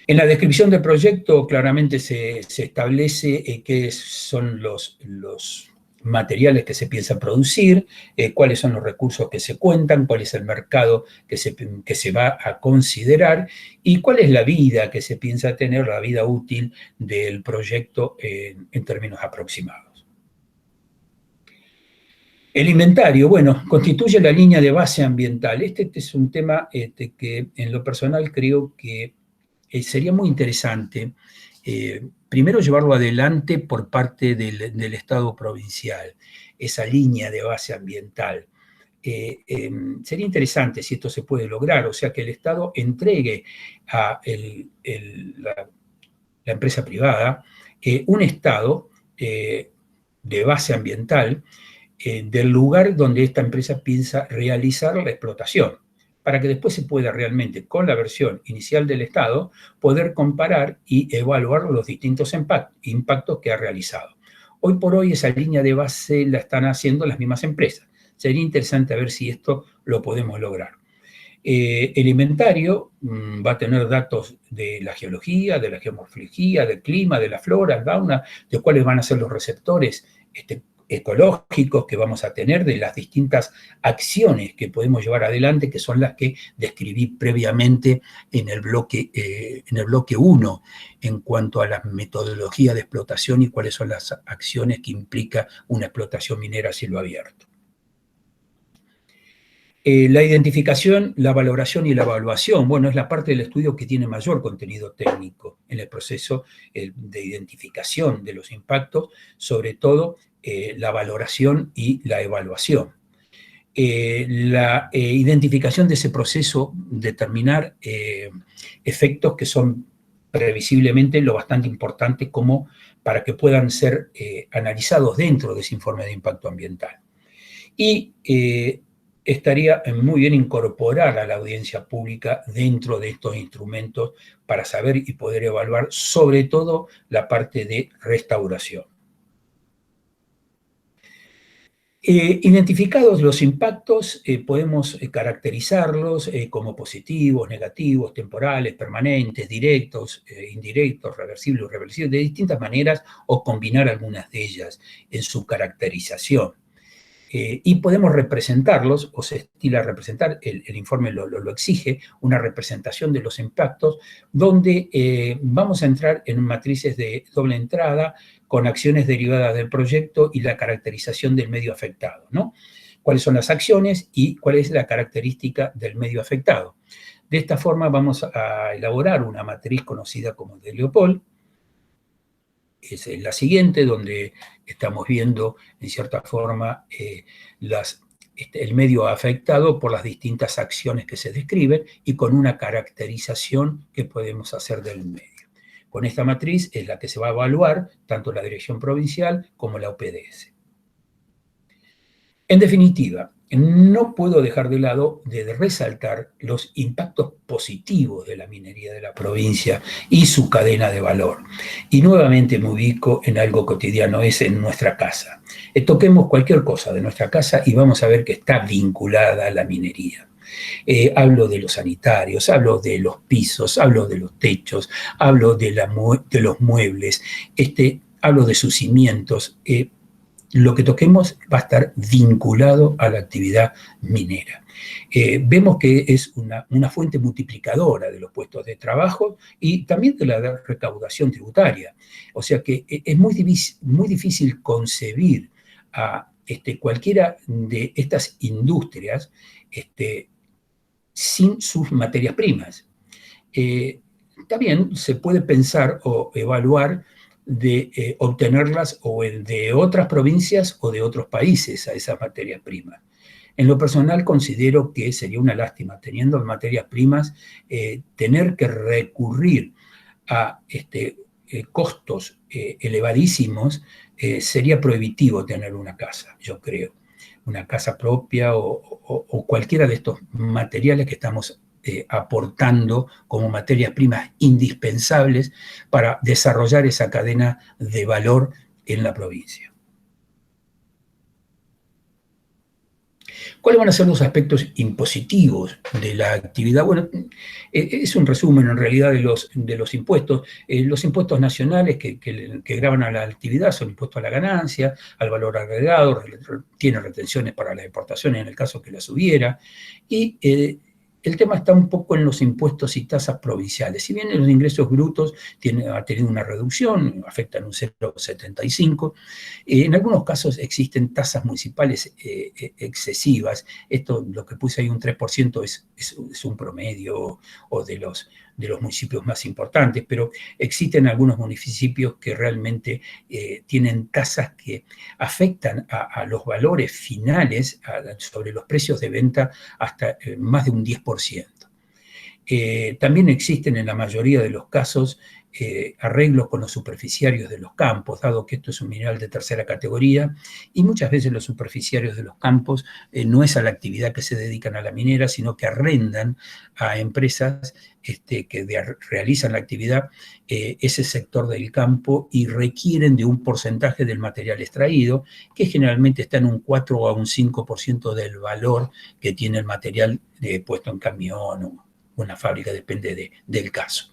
En la descripción del proyecto claramente se establece qué son los materiales que se piensa producir, cuáles son los recursos que se cuentan, cuál es el mercado que se va a considerar y cuál es la vida que se piensa tener, la vida útil del proyecto en términos aproximados. El inventario, bueno, constituye la línea de base ambiental. Este es un tema que en lo personal creo que sería muy interesante, primero llevarlo adelante por parte del Estado provincial, esa línea de base ambiental. Sería interesante si esto se puede lograr, o sea, que el Estado entregue a la empresa privada un estado de base ambiental del lugar donde esta empresa piensa realizar la explotación. para que después se pueda realmente, con la versión inicial del Estado, poder comparar y evaluar los distintos impactos que ha realizado. Hoy por hoy esa línea de base la están haciendo las mismas empresas. Sería interesante ver si esto lo podemos lograr. El inventario va a tener datos de la geología, de la geomorfología, del clima, de la flora, fauna, de cuáles van a ser los receptores ecológicos que vamos a tener, de las distintas acciones que podemos llevar adelante, que son las que describí previamente en el bloque 1, en cuanto a la metodología de explotación y cuáles son las acciones que implica una explotación minera a cielo abierto. La identificación, la valoración y la evaluación, bueno, es la parte del estudio que tiene mayor contenido técnico en el proceso de identificación de los impactos, sobre todo la valoración y la evaluación. La identificación de ese proceso, determinar efectos que son previsiblemente lo bastante importante como para que puedan ser analizados dentro de ese informe de impacto ambiental. Y estaría muy bien incorporar a la audiencia pública dentro de estos instrumentos para saber y poder evaluar sobre todo la parte de restauración. Identificados los impactos, podemos caracterizarlos como positivos, negativos, temporales, permanentes, directos, indirectos, reversibles o reversibles, de distintas maneras o combinar algunas de ellas en su caracterización. Y podemos representarlos, o se estila representar, el informe lo exige, una representación de los impactos, donde vamos a entrar en matrices de doble entrada con acciones derivadas del proyecto y la caracterización del medio afectado, ¿no? Cuáles son las acciones y cuál es la característica del medio afectado. De esta forma vamos a elaborar una matriz conocida como de Leopold. Es la siguiente, donde estamos viendo, en cierta forma, el medio afectado por las distintas acciones que se describen y con una caracterización que podemos hacer del medio. Con esta matriz es la que se va a evaluar tanto la Dirección Provincial como la OPDS. En definitiva, no puedo dejar de lado de resaltar los impactos positivos de la minería de la provincia y su cadena de valor. Y nuevamente me ubico en algo cotidiano, es en nuestra casa. Toquemos cualquier cosa de nuestra casa y vamos a ver que está vinculada a la minería. Hablo de los sanitarios, hablo de los pisos, hablo de los techos, hablo de los muebles, hablo de sus cimientos. Lo que toquemos va a estar vinculado a la actividad minera. Vemos que es una fuente multiplicadora de los puestos de trabajo y también de la recaudación tributaria. O sea que es muy difícil concebir a cualquiera de estas industrias sin sus materias primas. También se puede pensar o evaluar de obtenerlas o de otras provincias o de otros países a esas materias primas. En lo personal considero que sería una lástima, teniendo materias primas, tener que recurrir a costos elevadísimos. Sería prohibitivo tener una casa, yo creo. Una casa propia o cualquiera de estos materiales que estamos aportando como materias primas indispensables para desarrollar esa cadena de valor en la provincia. ¿Cuáles van a ser los aspectos impositivos de la actividad? Bueno, es un resumen en realidad de los impuestos. Los impuestos nacionales que gravan a la actividad son impuestos a la ganancia, al valor agregado, tiene retenciones para las exportaciones en el caso que las hubiera, y el tema está un poco en los impuestos y tasas provinciales. Si bien los ingresos brutos ha tenido una reducción, afectan un 0,75, en algunos casos existen tasas municipales excesivas. Esto, lo que puse ahí, un 3%, es un promedio o de los municipios más importantes, pero existen algunos municipios que realmente tienen tasas que afectan a los valores finales sobre los precios de venta hasta más de un 10%. También existen en la mayoría de los casos arreglos con los superficiarios de los campos, dado que esto es un mineral de tercera categoría, y muchas veces los superficiarios de los campos no es a la actividad que se dedican a la minera, sino que arrendan a empresas que realizan la actividad ese sector del campo y requieren de un porcentaje del material extraído, que generalmente está en un 4 o un 5% del valor que tiene el material puesto en camión o una fábrica, depende del caso.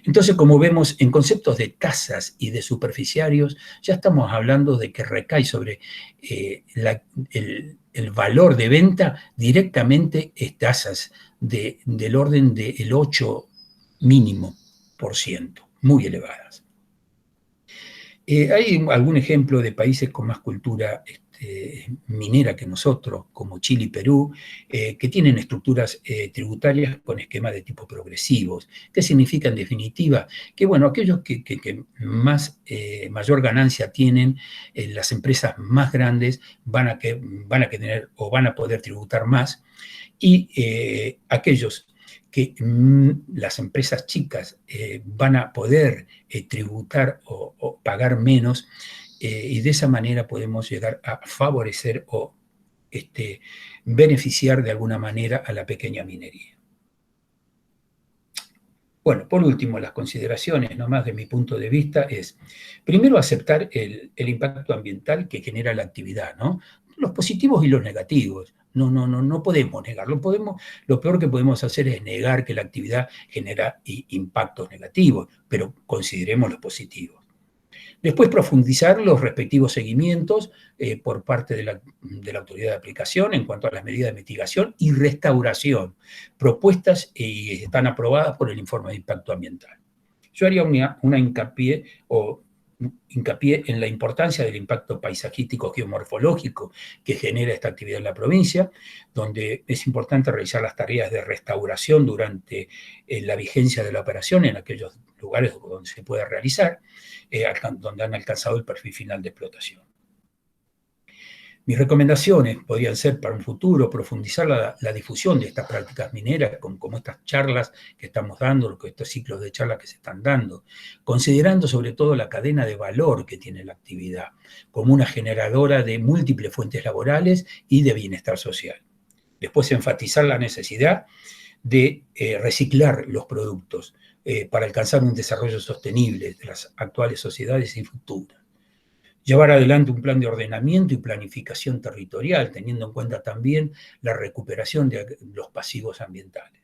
Entonces, como vemos, en conceptos de tasas y de superficiarios, ya estamos hablando de que recae sobre el valor de venta directamente tasas del orden del 8 mínimo por ciento, muy elevadas. Hay algún ejemplo de países con más cultura minera que nosotros, como Chile y Perú, que tienen estructuras tributarias con esquemas de tipo progresivos. ¿Qué significa en definitiva? Que bueno, aquellos que mayor ganancia tienen, las empresas más grandes van a tener o van a poder tributar más, y aquellos que las empresas chicas van a poder tributar o pagar menos, y de esa manera podemos llegar a favorecer o beneficiar de alguna manera a la pequeña minería. Bueno, por último, las consideraciones, nomás de mi punto de vista, es primero aceptar el impacto ambiental que genera la actividad, ¿no? Los positivos y los negativos. No podemos negarlo. Lo peor que podemos hacer es negar que la actividad genera impactos negativos, pero consideremos los positivos. Después profundizar los respectivos seguimientos por parte de la autoridad de aplicación en cuanto a las medidas de mitigación y restauración, propuestas y están aprobadas por el informe de impacto ambiental. Yo haría una hincapié en la importancia del impacto paisajístico geomorfológico que genera esta actividad en la provincia, donde es importante realizar las tareas de restauración durante la vigencia de la operación en aquellos lugares donde se pueda realizar, donde han alcanzado el perfil final de explotación. Mis recomendaciones podrían ser para un futuro profundizar la difusión de estas prácticas mineras, como estas charlas que estamos dando, estos ciclos de charlas que se están dando, considerando sobre todo la cadena de valor que tiene la actividad, como una generadora de múltiples fuentes laborales y de bienestar social. Después, enfatizar la necesidad de reciclar los productos para alcanzar un desarrollo sostenible de las actuales sociedades y futuras. Llevar adelante un plan de ordenamiento y planificación territorial, teniendo en cuenta también la recuperación de los pasivos ambientales.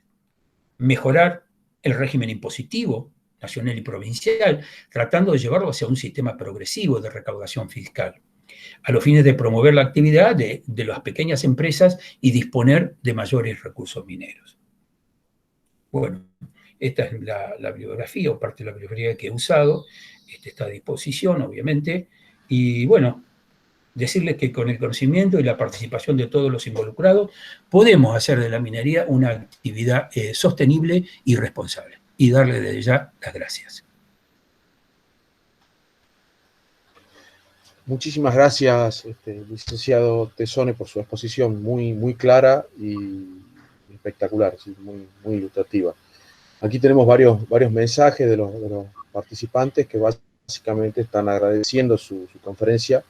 Mejorar el régimen impositivo nacional y provincial, tratando de llevarlo hacia un sistema progresivo de recaudación fiscal, a los fines de promover la actividad de las pequeñas empresas y disponer de mayores recursos mineros. Bueno, esta es la bibliografía o parte de la bibliografía que he usado. Está a disposición, obviamente. Y bueno, decirles que con el conocimiento y la participación de todos los involucrados podemos hacer de la minería una actividad sostenible y responsable. Y darle desde ya las gracias. Muchísimas gracias, licenciado Tessone, por su exposición muy clara y espectacular, ¿sí? muy ilustrativa. Aquí tenemos varios mensajes de los participantes que básicamente están agradeciendo su conferencia.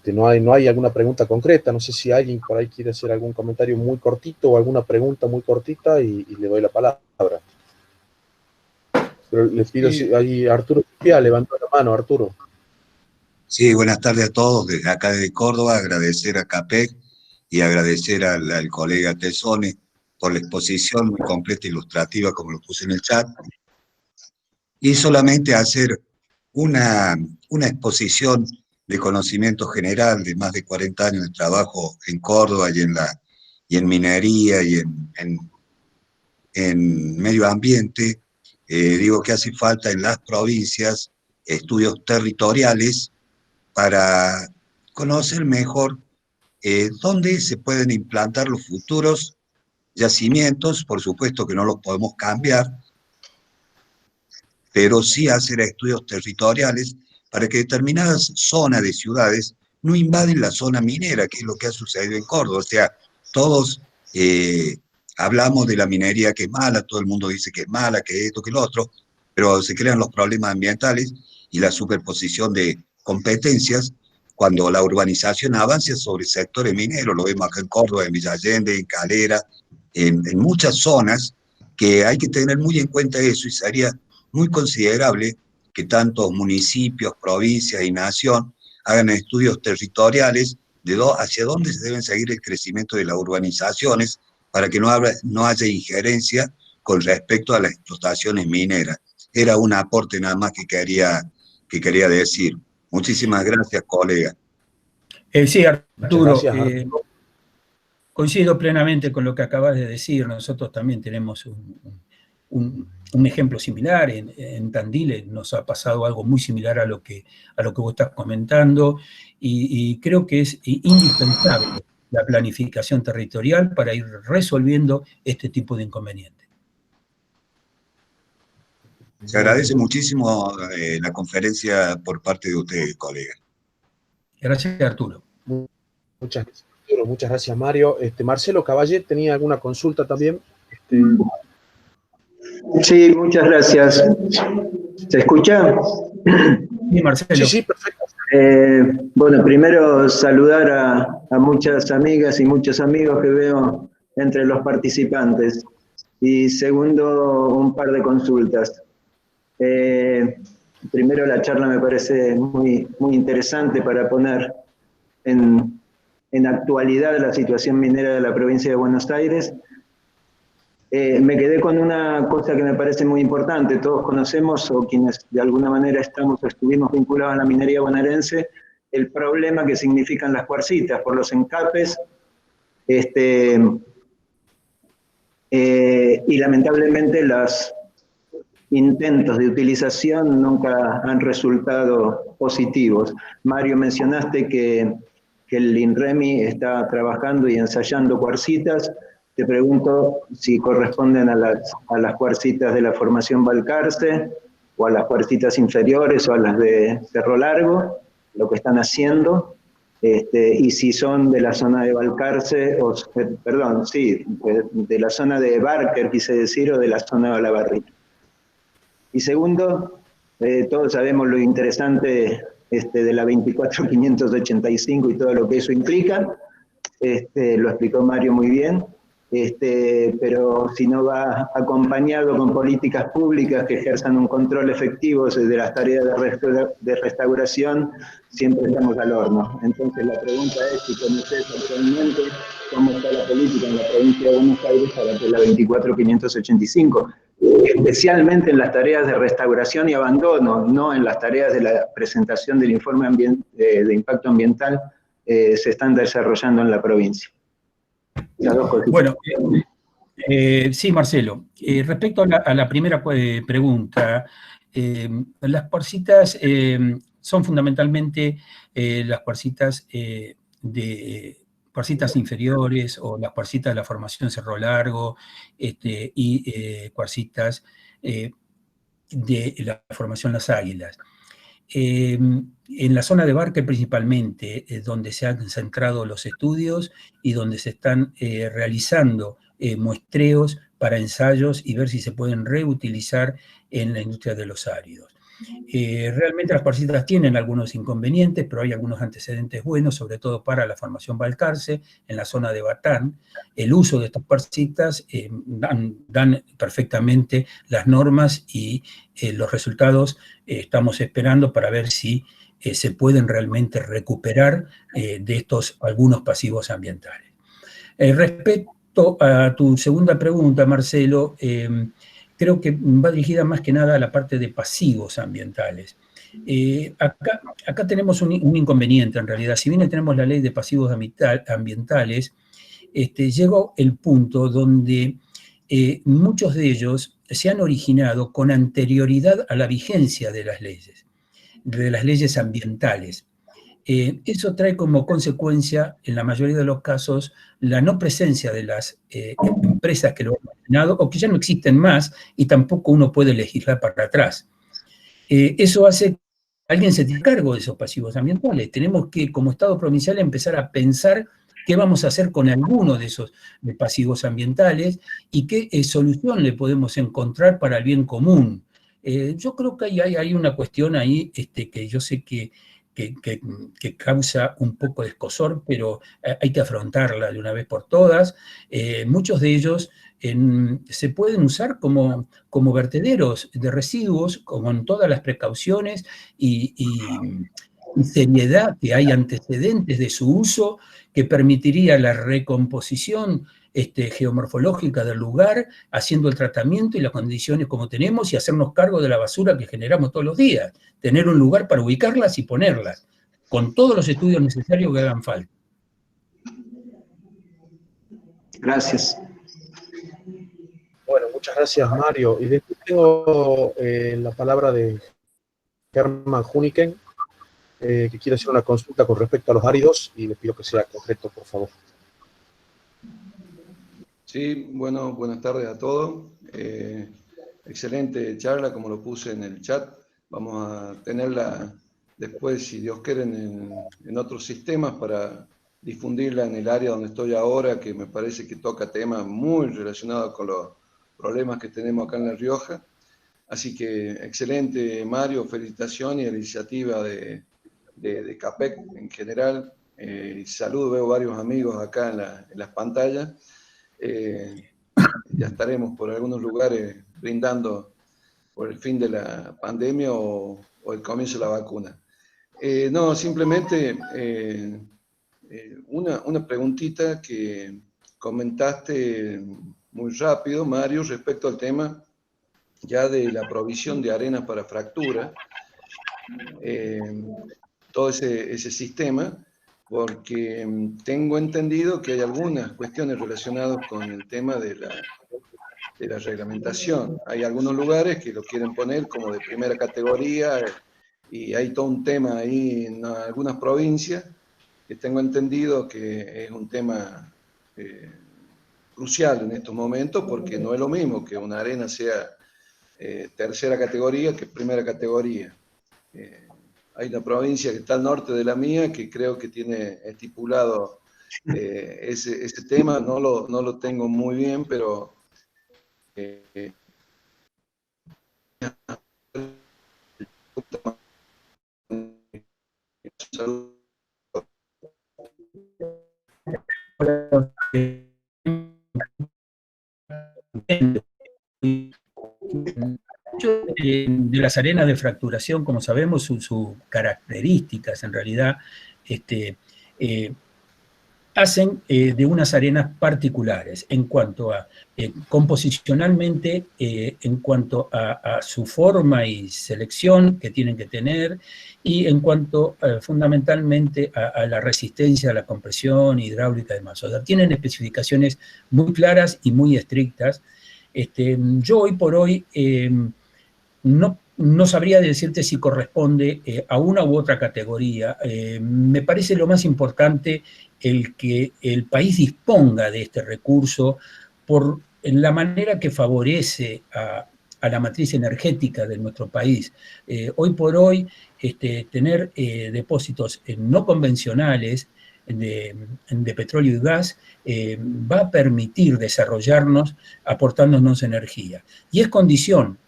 No hay alguna pregunta concreta, no sé si alguien por ahí quiere hacer algún comentario muy cortito o alguna pregunta muy cortita y le doy la palabra. Pero les pido, si ahí Arturo levantó la mano. Arturo. Sí, buenas tardes a todos, desde acá de Córdoba, agradecer a CAPEC y agradecer al colega Tessone por la exposición muy completa e ilustrativa, como lo puse en el chat, y solamente hacer una exposición de conocimiento general de más de 40 años de trabajo en Córdoba y en minería y en medio ambiente. Digo que hace falta en las provincias estudios territoriales para conocer mejor dónde se pueden implantar los futuros yacimientos. Por supuesto que no los podemos cambiar, pero sí hacer estudios territoriales para que determinadas zonas de ciudades no invaden la zona minera, que es lo que ha sucedido en Córdoba. O sea, todos hablamos de la minería que es mala, todo el mundo dice que es mala, que esto, que lo otro, pero se crean los problemas ambientales y la superposición de competencias cuando la urbanización avanza sobre sectores mineros. Lo vemos acá en Córdoba, en Villa Allende, en Calera, en muchas zonas, que hay que tener muy en cuenta eso, y sería muy considerable que tantos municipios, provincias y nación hagan estudios territoriales de hacia dónde se deben seguir el crecimiento de las urbanizaciones para que no haya injerencia con respecto a las explotaciones mineras. Era un aporte nada más que quería decir. Muchísimas gracias, colega. Sí, Arturo, Gracias, Arturo. coincido plenamente con lo que acabas de decir. Nosotros también tenemos un ejemplo similar. En Tandil nos ha pasado algo muy similar a lo que vos estás comentando, y creo que es indispensable la planificación territorial para ir resolviendo este tipo de inconvenientes. Se agradece muchísimo la conferencia por parte de ustedes, colega. Gracias, Arturo. Muchas gracias, Arturo. Muchas gracias, Mario. Marcelo Caballé tenía alguna consulta también. Sí, muchas gracias. ¿Se escucha? Sí, Marcelo. Sí, perfecto. Bueno, primero saludar a muchas amigas y muchos amigos que veo entre los participantes. Y segundo, un par de consultas. Primero, la charla me parece muy interesante para poner en actualidad la situación minera de la provincia de Buenos Aires. Me quedé con una cosa que me parece muy importante. Todos conocemos, o quienes de alguna manera estamos o estuvimos vinculados a la minería bonaerense, el problema que significan las cuarcitas por los encapes, y lamentablemente los intentos de utilización nunca han resultado positivos. Mario, mencionaste que el INREMI está trabajando y ensayando cuarcitas. Te pregunto si corresponden a las cuarcitas de la formación Balcarce, o a las cuarcitas inferiores, o a las de Cerro Largo, lo que están haciendo, y si son de la zona de Balcarce, perdón, sí, de la zona de Barker, quise decir, o de la zona de Olavarría. Y segundo, todos sabemos lo interesante de la 24585 y todo lo que eso implica. Lo explicó Mario muy bien. Pero si no va acompañado con políticas públicas que ejerzan un control efectivo de las tareas de restauración, siempre estamos al horno. Entonces la pregunta es si conoces actualmente cómo está la política en la provincia de Buenos Aires para que la 24585, especialmente en las tareas de restauración y abandono, no en las tareas de la presentación del informe de impacto ambiental, se están desarrollando en la provincia. Bueno, sí, Marcelo. Respecto a la primera pregunta, las cuarcitas son fundamentalmente las cuarcitas cuarcitas inferiores, o las cuarcitas de la formación Cerro Largo, y cuarcitas de la formación Las Águilas. En la zona de Barker principalmente, donde se han centrado los estudios y donde se están realizando muestreos para ensayos y ver si se pueden reutilizar en la industria de los áridos. Realmente las cuarcitas tienen algunos inconvenientes, pero hay algunos antecedentes buenos, sobre todo para la formación Balcarce, en la zona de Batán. El uso de estas cuarcitas dan perfectamente las normas, y los resultados estamos esperando para ver si se pueden realmente recuperar de estos algunos pasivos ambientales. Respecto a tu segunda pregunta, Marcelo, creo que va dirigida más que nada a la parte de pasivos ambientales. Acá tenemos un inconveniente en realidad. Si bien tenemos la ley de pasivos ambientales, llegó el punto donde muchos de ellos se han originado con anterioridad a la vigencia de las leyes ambientales. Eso trae como consecuencia, en la mayoría de los casos, la no presencia de las empresas que lo han originado, o que ya no existen más, y tampoco uno puede legislar para atrás. Eso hace que alguien se tenga cargo de esos pasivos ambientales. Tenemos que, como Estado provincial, empezar a pensar qué vamos a hacer con alguno de esos pasivos ambientales y qué solución le podemos encontrar para el bien común. Yo creo que hay una cuestión ahí que yo sé que causa un poco de escozor, pero hay que afrontarla de una vez por todas. Muchos de ellos se pueden usar como vertederos de residuos, con todas las precauciones y seriedad que hay antecedentes de su uso, que permitiría la recomposición geomorfológica del lugar, haciendo el tratamiento y las condiciones como tenemos y hacernos cargo de la basura que generamos todos los días. Tener un lugar para ubicarlas y ponerlas, con todos los estudios necesarios que hagan falta. Gracias. Bueno, muchas gracias, Mario. Y después tengo la palabra de Germán Juniken, que quiere hacer una consulta con respecto a los áridos, y le pido que sea concreto, por favor. Sí, bueno, buenas tardes a todos. Excelente charla, como lo puse en el chat. Vamos a tenerla después, si Dios quiere, en otros sistemas para difundirla en el área donde estoy ahora, que me parece que toca temas muy relacionados con los problemas que tenemos acá en La Rioja. Así que excelente, Mario, felicitaciones y la iniciativa de CAPEC en general. Saludo, veo varios amigos acá en las pantallas. Ya estaremos por algunos lugares brindando por el fin de la pandemia o el comienzo de la vacuna. No, simplemente una preguntita que comentaste muy rápido, Mario, respecto al tema ya de la provisión de arena para fractura, todo ese sistema, porque tengo entendido que hay algunas cuestiones relacionadas con el tema de la reglamentación. Hay algunos lugares que lo quieren poner como de primera categoría y hay todo un tema ahí en algunas provincias que tengo entendido que es un tema crucial en estos momentos, porque no es lo mismo que una arena sea tercera categoría que primera categoría. Hay una provincia que está al norte de la mía que creo que tiene estipulado ese tema, no lo tengo muy bien, pero de las arenas de fracturación, como sabemos, sus características en realidad hacen de unas arenas particulares en cuanto a composicionalmente, en cuanto a su forma y selección que tienen que tener, y en cuanto fundamentalmente a la resistencia a la compresión hidráulica y demás. O sea, tienen especificaciones muy claras y muy estrictas. Yo hoy por hoy no sabría decirte si corresponde a una u otra categoría. Me parece lo más importante el que el país disponga de este recurso por la manera que favorece a la matriz energética de nuestro país. Hoy por hoy, tener depósitos no convencionales de petróleo y gas va a permitir desarrollarnos aportándonos energía. Y es condición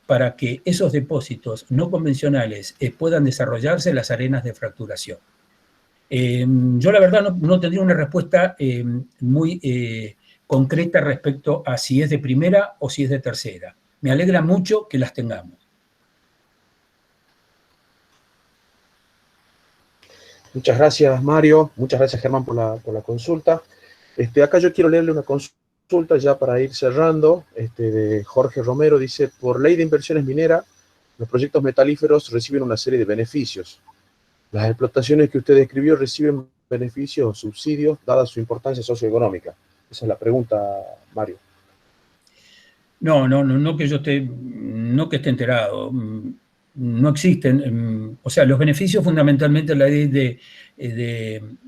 para que esos depósitos no convencionales puedan desarrollarse las arenas de fracturación. Yo la verdad no tendría una respuesta muy concreta respecto a si es de primera o si es de tercera. Me alegra mucho que las tengamos. Muchas gracias, Mario. Muchas gracias, Germán, por la consulta. Acá yo quiero leerle una consulta ya para ir cerrando, de Jorge Romero. Dice: por ley de inversiones mineras, los proyectos metalíferos reciben una serie de beneficios. ¿Las explotaciones que usted describió reciben beneficios o subsidios, dada su importancia socioeconómica? Esa es la pregunta, Mario. No que yo esté enterado. No existen. O sea, los beneficios fundamentalmente de la ley de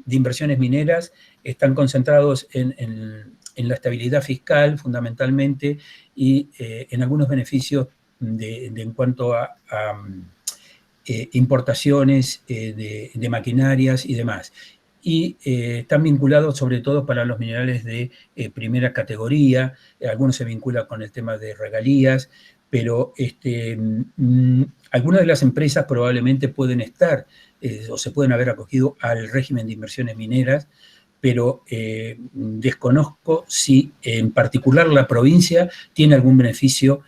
inversiones mineras están concentrados en la estabilidad fiscal fundamentalmente y en algunos beneficios en cuanto a importaciones de maquinarias y demás. Y están vinculados sobre todo para los minerales de primera categoría. Algunos se vinculan con el tema de regalías, pero algunas de las empresas probablemente pueden estar o se pueden haber acogido al régimen de inversiones mineras, pero desconozco si en particular la provincia tiene algún beneficio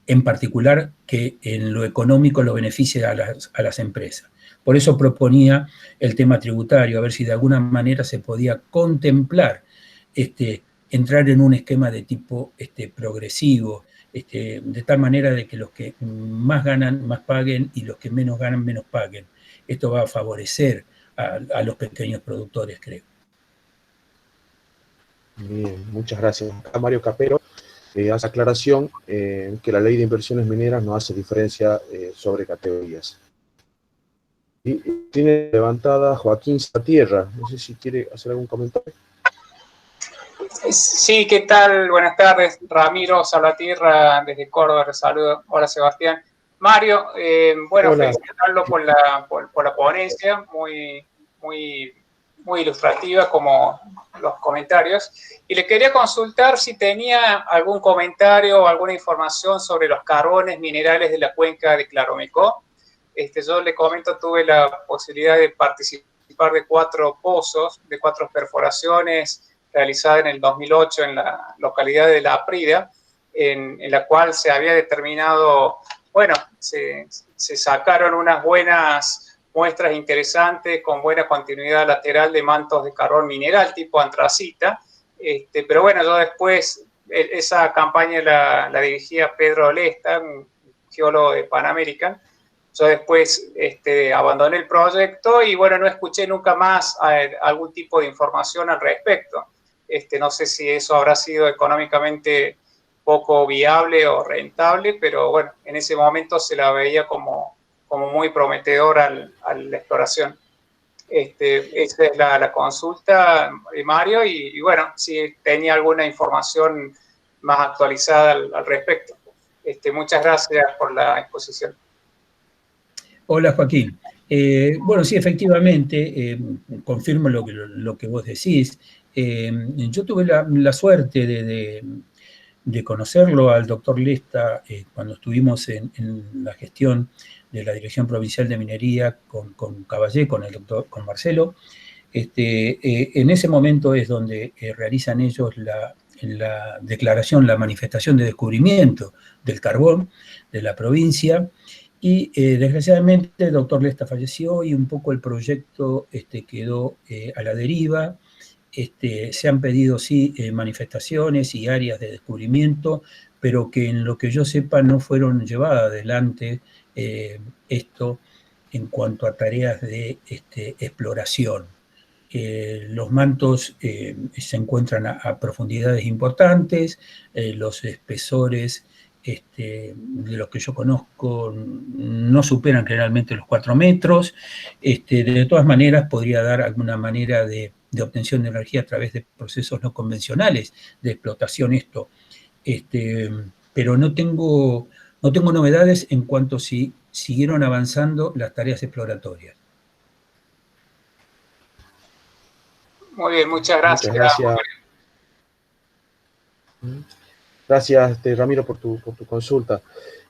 en particular que en lo económico lo beneficie a las empresas. Por eso proponía el tema tributario, a ver si de alguna manera se podía contemplar entrar en un esquema de tipo progresivo, de tal manera de que los que más ganan, más paguen, y los que menos ganan, menos paguen. Esto va a favorecer a los pequeños productores, creo. Bien, muchas gracias. Acá Mario Capero hace aclaración que la ley de inversiones mineras no hace diferencia sobre categorías. Y tiene levantada Joaquín Salvatierra. No sé si quiere hacer algún comentario. Sí, ¿qué tal? Buenas tardes. Ramiro Salvatierra desde Córdoba, les saludo. Hola, Sebastián. Mario, bueno, hola. Felicitarlo por la ponencia, muy ilustrativa como los comentarios. Y le quería consultar si tenía algún comentario o alguna información sobre los carbones minerales de la cuenca de Claromecó. Yo le comento, tuve la posibilidad de participar de 4 pozos, de 4 perforaciones realizada en el 2008 en la localidad de La Aprida, en la cual se había determinado, bueno, se sacaron unas buenas muestras interesantes con buena continuidad lateral de mantos de carbón mineral tipo antracita, pero bueno, yo después, esa campaña la dirigía Pedro Lesta, un geólogo de Pan American. Yo después abandoné el proyecto y bueno, no escuché nunca más algún tipo de información al respecto. No sé si eso habrá sido económicamente poco viable o rentable, pero bueno, en ese momento se la veía como muy prometedora a la exploración. Esa es la consulta, Mario, y bueno, si tenía alguna información más actualizada al respecto. Muchas gracias por la exposición. Hola, Joaquín. Bueno, sí, efectivamente, confirmo lo que vos decís. Yo tuve la suerte de conocerlo al doctor Lesta cuando estuvimos en la gestión de la Dirección Provincial de Minería con Caballé, con Marcelo. En ese momento es donde realizan ellos la declaración, la manifestación de descubrimiento del carbón de la provincia. Y desgraciadamente el doctor Lesta falleció y un poco el proyecto quedó a la deriva. Se han pedido, sí, manifestaciones y áreas de descubrimiento, pero que en lo que yo sepa no fueron llevadas adelante esto en cuanto a tareas de exploración. Los mantos se encuentran a profundidades importantes, los espesores de los que yo conozco no superan generalmente los 4 metros. De todas maneras, podría dar alguna manera de obtención de energía a través de procesos no convencionales de explotación pero no tengo novedades en cuanto a si siguieron avanzando las tareas exploratorias. Muy bien, muchas gracias. Muchas gracias. Gracias, Ramiro, por tu consulta.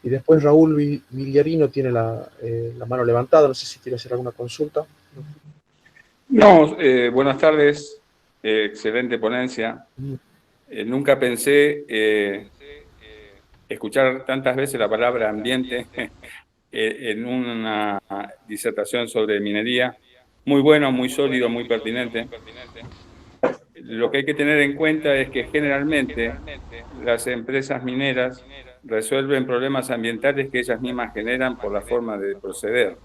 Y después Raúl Villarino tiene la mano levantada. No sé si quiere hacer alguna consulta. No, buenas tardes. Excelente ponencia. Nunca pensé escuchar tantas veces la palabra ambiente en una disertación sobre minería. Muy bueno, muy sólido, muy pertinente. Lo que hay que tener en cuenta es que generalmente las empresas mineras resuelven problemas ambientales que ellas mismas generan por la forma de proceder.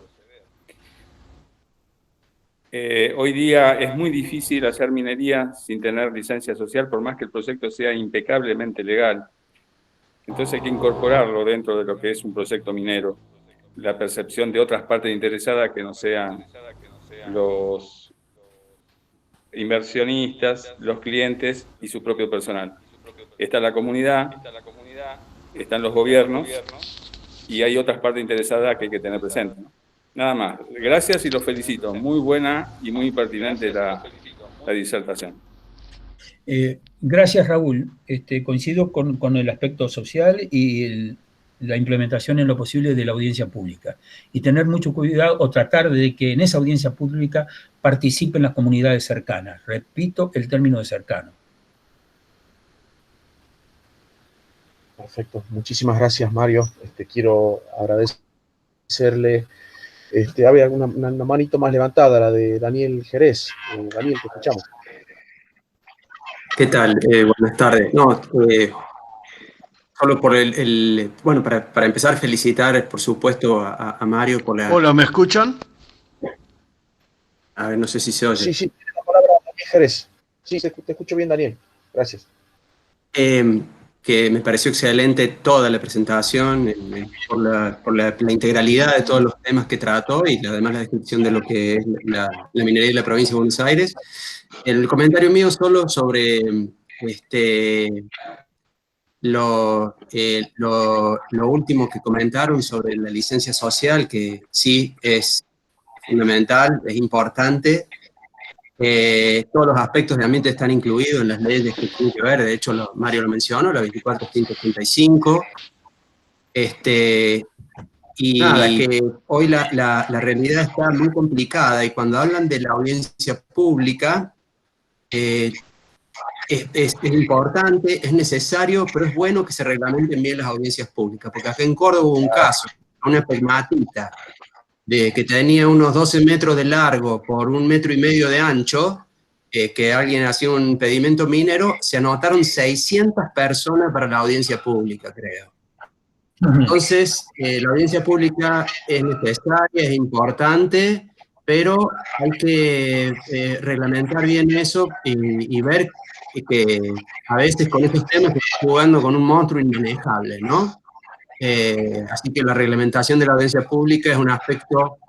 Hoy día es muy difícil hacer minería sin tener licencia social, por más que el proyecto sea impecablemente legal. Entonces hay que incorporarlo dentro de lo que es un proyecto minero. La percepción de otras partes interesadas que no sean los inversionistas, los clientes y su propio personal. Está la comunidad, están los gobiernos y hay otras partes interesadas que hay que tener presente, ¿no? Nada más. Gracias y los felicito. Muy buena y muy pertinente la disertación. Gracias, Raúl. Coincido con el aspecto social y la implementación en lo posible de la audiencia pública y tener mucho cuidado o tratar de que en esa audiencia pública participen las comunidades cercanas. Repito el término de cercano. Perfecto. Muchísimas gracias, Mario. Quiero agradecerle. Había una manito más levantada, la de Daniel Jerez. Daniel, te escuchamos. ¿Qué tal? Buenas tardes. No, solo por bueno, para empezar, felicitar, por supuesto, a Mario por la... Hola, ¿me escuchan? A ver, no sé si se oye. Sí, tiene la palabra Daniel Jerez. Sí, te escucho bien, Daniel. Gracias. Que me pareció excelente toda la presentación, por la integralidad de todos los temas que trató y además la descripción de lo que es la minería de la provincia de Buenos Aires. El comentario mío solo sobre lo último que comentaron sobre la licencia social, que sí es fundamental, es importante. Todos los aspectos de ambiente están incluidos en las leyes que tienen que ver, de hecho Mario lo mencionó, la 24.185. Y nada, que hoy la realidad está muy complicada y cuando hablan de la audiencia pública, es importante, es necesario, pero es bueno que se reglamenten bien las audiencias públicas, porque acá en Córdoba hubo un caso, una pegmatita, que tenía unos 12 metros de largo por 1,5 metros de ancho, que alguien hacía un impedimento minero, se anotaron 600 personas para la audiencia pública, creo. Entonces, la audiencia pública es necesaria, es importante, pero hay que reglamentar bien eso y ver que a veces con estos temas se está jugando con un monstruo inmanejable, ¿no? Así que la reglamentación de la audiencia pública es un aspecto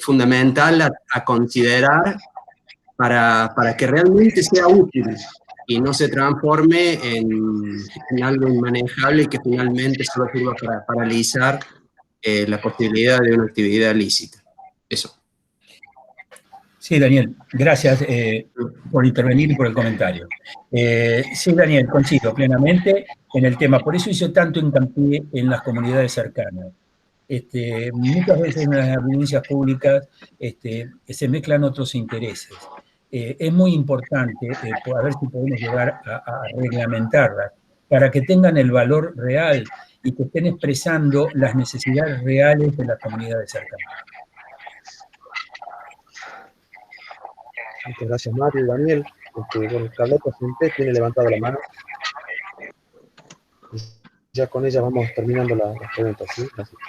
fundamental a considerar para que realmente sea útil y no se transforme en algo inmanejable y que finalmente solo sirva para paralizar la posibilidad de una actividad lícita. Eso. Sí, Daniel, gracias por intervenir y por el comentario. Sí, Daniel, coincido plenamente en el tema. Por eso hice tanto hincapié en las comunidades cercanas. Muchas veces en las audiencias públicas se mezclan otros intereses. Es muy importante a ver si podemos llegar a reglamentarlas para que tengan el valor real y que estén expresando las necesidades reales de las comunidades cercanas. Muchas gracias, Mario y Daniel. Bueno, Carlota Fuentes tiene levantada la mano. Ya con ella vamos terminando las preguntas, ¿sí? Gracias.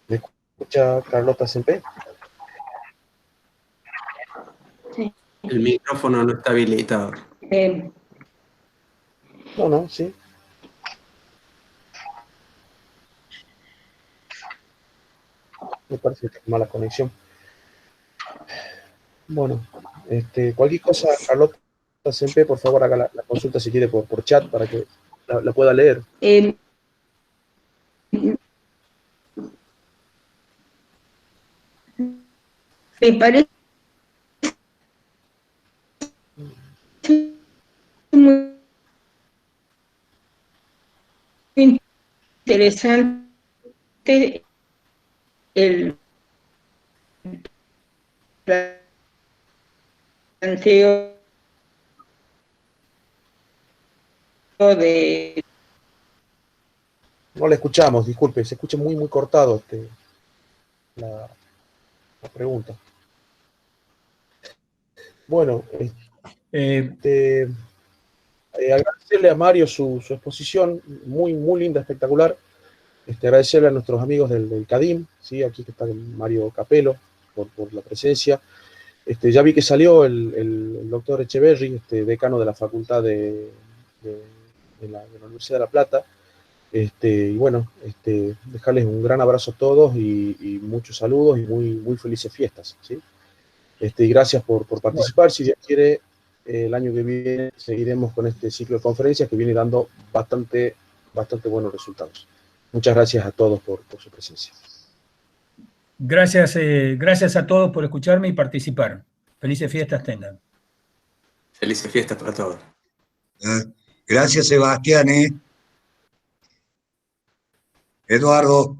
¿Me escucha Carlota Sempe? Sí. El micrófono no está habilitado. No, sí. Me parece que es mala conexión. Bueno, cualquier cosa, Carlota Sempe, por favor haga la consulta si quiere por chat para que la pueda leer. Me parece muy interesante el planteo de... No le escuchamos, disculpe, se escucha muy cortado la pregunta. Bueno, agradecerle a Mario su exposición, muy linda, espectacular. Agradecerle a nuestros amigos del CADIM, ¿sí? Aquí que está Mario Capello, por la presencia. Ya vi que salió el doctor Echeverry, decano de la Facultad de la Universidad de La Plata. Y bueno, dejarles un gran abrazo a todos y muchos saludos y muy felices fiestas, ¿sí? Y gracias por participar. Si Dios quiere, el año que viene seguiremos con este ciclo de conferencias que viene dando bastante buenos resultados. Muchas gracias a todos por su presencia. Gracias a todos por escucharme y participar. Felices fiestas tengan. Felices fiestas para todos. Gracias, Sebastián. Eduardo.